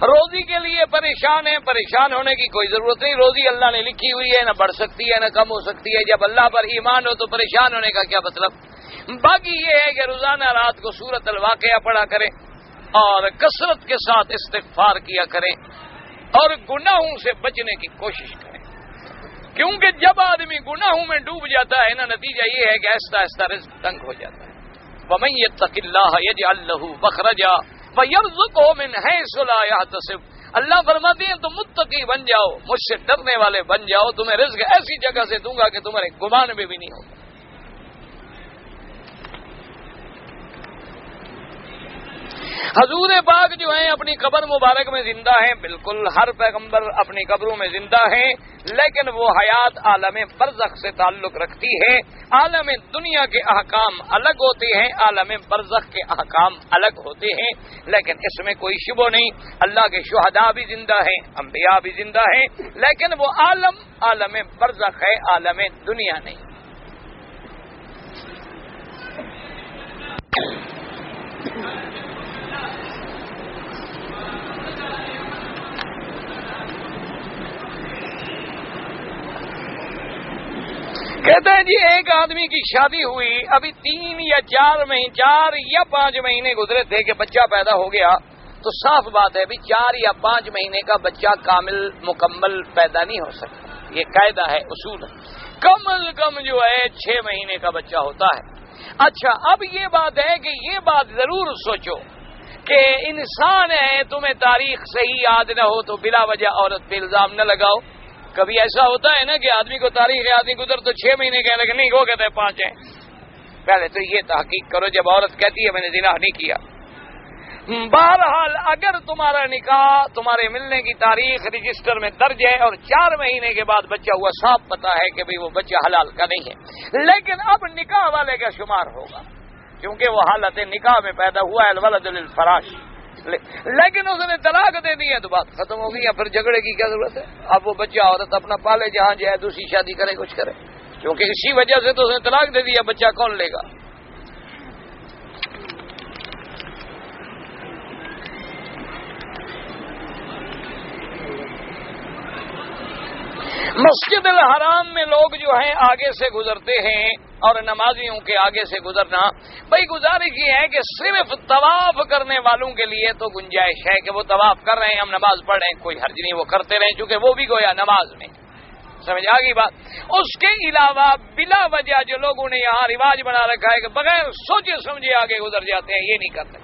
روزی کے لیے پریشان ہیں، پریشان ہونے کی کوئی ضرورت نہیں، روزی اللہ نے لکھی ہوئی ہے، نہ بڑھ سکتی ہے نہ کم ہو سکتی ہے۔ جب اللہ پر ایمان ہو تو پریشان ہونے کا کیا مطلب؟ باقی یہ ہے کہ روزانہ رات کو سورۃ الواقعہ پڑھا کریں اور کثرت کے ساتھ استغفار کیا کریں اور گناہوں سے بچنے کی کوشش کریں، کیونکہ جب آدمی گناہوں میں ڈوب جاتا ہے نا، نتیجہ یہ ہے کہ آہستہ آہستہ رزق تنگ ہو جاتا ہے۔ وَمَن يَتَّقِ اللَّهَ يَجْعَل لَّهُ مَخْرَجًا وَيَرْزُقْهُ مِنْ حَيْثُ لَا يَحْتَسِبُ۔ اللہ فرماتے ہیں تم متقی بن جاؤ، مجھ سے ڈرنے والے بن جاؤ، تمہیں رزق ایسی جگہ سے دوں گا کہ تمہارے گمان میں بھی نہیں ہوگا۔ حضور پاک جو ہیں اپنی قبر مبارک میں زندہ ہیں، بالکل ہر پیغمبر اپنی قبروں میں زندہ ہیں، لیکن وہ حیات عالم برزخ سے تعلق رکھتی ہے۔ عالم دنیا کے احکام الگ ہوتے ہیں، عالم برزخ کے احکام الگ ہوتے ہیں، لیکن اس میں کوئی شبہ نہیں، اللہ کے شہداء بھی زندہ ہیں، انبیاء بھی زندہ ہیں، لیکن وہ عالم برزخ ہے، عالم دنیا نہیں۔ کہتے ہیں جی ایک آدمی کی شادی ہوئی، ابھی 3 یا 4 یا 5 مہینے گزرے تھے کہ بچہ پیدا ہو گیا، تو صاف بات ہے ابھی 4 یا 5 مہینے کا بچہ کامل مکمل پیدا نہیں ہو سکتا، یہ قاعدہ ہے، اصول ہے، کم از کم جو ہے 6 مہینے کا بچہ ہوتا ہے۔ اچھا اب یہ بات ہے کہ یہ بات ضرور سوچو کہ انسان ہے، تمہیں تاریخ صحیح یاد نہ ہو تو بلا وجہ عورت پہ الزام نہ لگاؤ۔ کبھی ایسا ہوتا ہے نا کہ آدمی کو تاریخ یاد نہیں، گزر تو 6 مہینے کا، لیکن نہیں وہ کہتے ہیں 5 ہیں۔ پہلے تو یہ تحقیق کرو جب عورت کہتی ہے میں نے زنا نہیں کیا۔ بہرحال اگر تمہارا نکاح، تمہارے ملنے کی تاریخ رجسٹر میں درج ہے اور 4 مہینے کے بعد بچہ ہوا، صاف پتا ہے کہ وہ بچہ حلال کا نہیں ہے، لیکن اب نکاح والے کا شمار ہوگا کیونکہ وہ حالت نکاح میں پیدا ہوا ہے، الولد للفراش، لیکن اس نے طلاق دے دی ہے تو بات ختم ہو گئی، پھر جھگڑے کی کیا ضرورت ہے؟ اب وہ بچہ عورت اپنا پالے، جہاں جائے دوسری شادی کرے، کچھ کرے، کیونکہ اسی وجہ سے تو اس نے طلاق دے دیا، بچہ کون لے گا؟ مسجد الحرام میں لوگ جو ہیں آگے سے گزرتے ہیں اور نمازیوں کے آگے سے گزرنا، بھائی گزارش یہ ہے کہ صرف طواف کرنے والوں کے لیے تو گنجائش ہے کہ وہ طواف کر رہے ہیں، ہم نماز پڑھ رہے ہیں، کوئی حرج نہیں، وہ کرتے رہیں، چونکہ وہ بھی گویا نماز میں، سمجھ آ گئی بات۔ اس کے علاوہ بلا وجہ جو لوگوں نے یہاں رواج بنا رکھا ہے کہ بغیر سوچے سمجھے آگے گزر جاتے ہیں، یہ نہیں کرنا،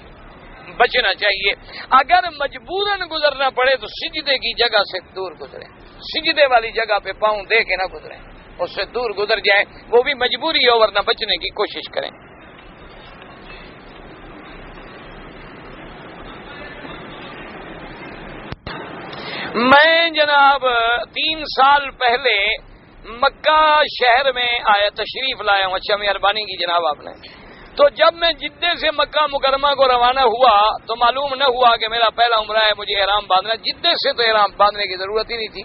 بچنا چاہیے۔ اگر مجبوراً گزرنا پڑے تو سجدے کی جگہ سے دور گزریں، سجدے والی جگہ پہ پاؤں دے کے نہ گزریں، اس سے دور گزر جائیں، وہ بھی مجبوری ہو ورنہ بچنے کی کوشش کریں۔ میں جناب 3 سال پہلے مکہ شہر میں آیا، تشریف لایا ہوں۔ اچھا مہربانی کی جناب آپ نے۔ تو جب میں جدے سے مکہ مکرمہ کو روانہ ہوا تو معلوم نہ ہوا کہ میرا پہلا عمرہ ہے، مجھے احرام باندھنا۔ جدے سے تو احرام باندھنے کی ضرورت ہی نہیں تھی۔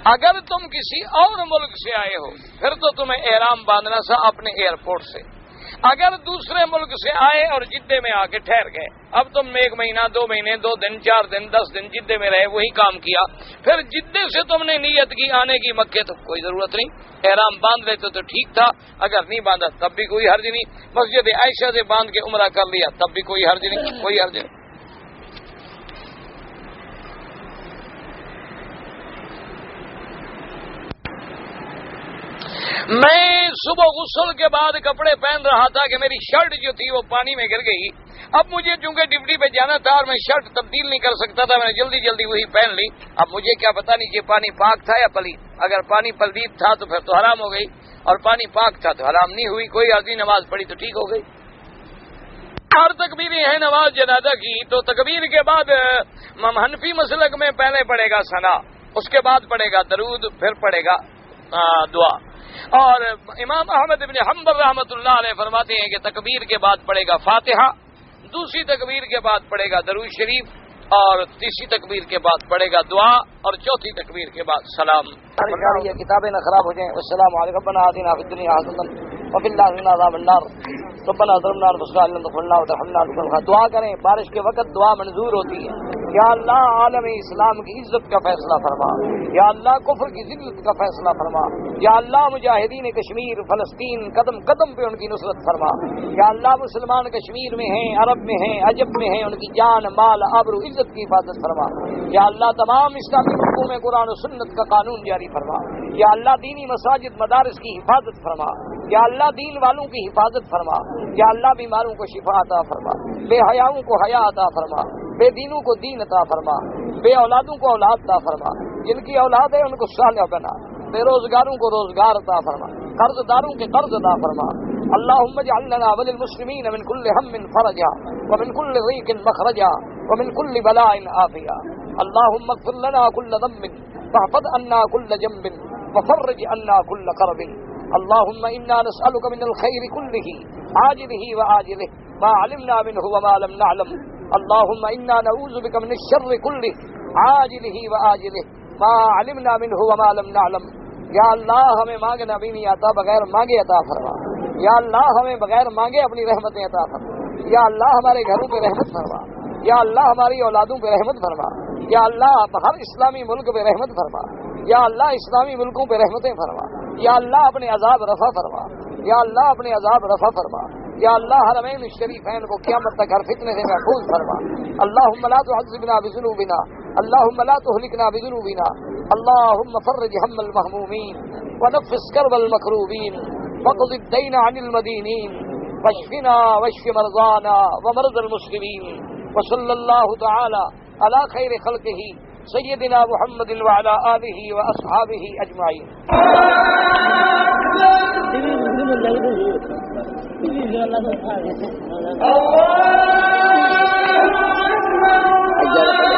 اگر تم کسی اور ملک سے آئے ہو پھر تو تمہیں احرام باندھنا تھا اپنے ایئرپورٹ سے۔ اگر دوسرے ملک سے آئے اور جدے میں آ کے ٹھہر گئے، اب تم نے 1 مہینہ 2 مہینے 2 دن 4 دن 10 دن جدے میں رہے، وہی کام کیا، پھر جدے سے تم نے نیت کی آنے کی مکے، تو کوئی ضرورت نہیں، احرام باندھ لیتے تو ٹھیک تھا، اگر نہیں باندھا تب بھی کوئی حرج نہیں۔ مسجد عائشہ سے باندھ کے عمرہ کر لیا تب بھی کوئی حرج نہیں، کوئی حرج نہیں۔ میں صبح غسل کے بعد کپڑے پہن رہا تھا کہ میری شرٹ جو تھی وہ پانی میں گر گئی۔ اب مجھے چونکہ ڈیوٹی پہ جانا تھا اور میں شرٹ تبدیل نہیں کر سکتا تھا، میں نے جلدی جلدی وہی پہن لی۔ اب مجھے کیا پتا نہیں کہ پانی پاک تھا یا پلید، اگر پانی پلید تھا تو پھر تو حرام ہو گئی، اور پانی پاک تھا تو حرام نہیں ہوئی، کوئی عرضی نماز پڑھی تو ٹھیک ہو گئی۔ اور تکبیریں ہیں نماز جنازہ کی، تو تکبیر کے بعد حنفی مسلک میں پہلے پڑے گا ثنا، اس کے بعد پڑے گا درود، پھر پڑے گا دعا۔ اور امام احمد بن حنبل رحمۃ اللہ علیہ فرماتے ہیں کہ تکبیر کے بعد پڑے گا فاتحہ، دوسری تکبیر کے بعد پڑے گا درود شریف، اور تیسری تکبیر کے بعد پڑے گا دعا، اور چوتھی تکبیر کے بعد سلام۔ کتابیں نہ خراب ہو جائیں۔ السلام علیکم، ربنا آتنا فی الدنیا حسنۃ وفی الآخرۃ عذاب النار، ربنا ظلمنا انفسنا ان لم تغفر لنا وترحمنا لنكن من الخاسرين۔ دعا کریں، بارش کے وقت دعا منظور ہوتی ہے۔ یا اللہ عالم اسلام کی عزت کا فیصلہ فرما، یا اللہ کفر کی ذلت کا فیصلہ فرما، یا اللہ مجاہدین کشمیر فلسطین قدم قدم پہ ان کی نصرت فرما، یا اللہ مسلمان کشمیر میں ہیں، عرب میں ہیں، عجب میں ہیں، ان کی جان مال آبرو عزت کی حفاظت فرما، یا اللہ تمام اسلامی ملکوں میں قرآن و سنت کا قانون جاری فرما، یا اللہ دینی مساجد مدارس کی حفاظت فرما، یا اللہ دین والوں کی حفاظت فرما، یا اللہ بیماروں کو شفا عطا فرما، بے حیاؤں کو حیا عطا فرما، بے دینوں کو دین عطا فرما، بے اولادوں کو اولاد عطا فرما، جن کی اولاد ہے ان کو صالح بنا، بے روزگاروں کو روزگار عطا فرما، قرض داروں کے قرض عطا فرما۔ اللهم اجعل لنا وللمسلمين من كل هم فرجا ومن كل ضيق مخرجا ومن كل بلاء عافيا۔ اللهم اغفر لنا كل ذنب واحفظ عنا كل جنب وفرج عنا كل كرب۔ اللهم انا نسألك من الخير كله عاجله وآجله ما علمنا منه وما لم نعلم۔ اللهم انا نعوذ بك من الشر كله عاجله وآجله ما علمنا منه وما لم نعلم۔ یا اللہ ہمیں مانگنا بھی نہیں آتا، بغیر مانگے عطا فرما۔ یا اللہ ہمیں بغیر مانگے اپنی رحمتیں عطا فرما۔ یا اللہ ہمارے گھروں پہ رحمت فرما، یا اللہ ہماری اولادوں پہ رحمت فرما، یا اللہ ہر اسلامی ملک پہ رحمت فرما، یا اللہ اسلامی ملکوں پہ رحمتیں فرما، یا اللہ اپنے عذاب رفع فرما، یا اللہ اپنے عذاب رفع فرما، یا اللہ حرمین الشریفین کو قیامت تک ہر فتنے سے محفوظ فرما۔ اللہم لا تعذبنا بذنوبنا، اللہم لا تہلکنا بذنوبنا، اللہم فرج ہم المہمومین ونفس کرب المکروبین وقض الدین عن المدینین واشفنا واشف مرضانا ومرضى المسلمین، وصلی اللہ تعالی علی خیر خلقہ سیدنا محمد وعلی آلہ واصحابہ اجمعین۔ اللہ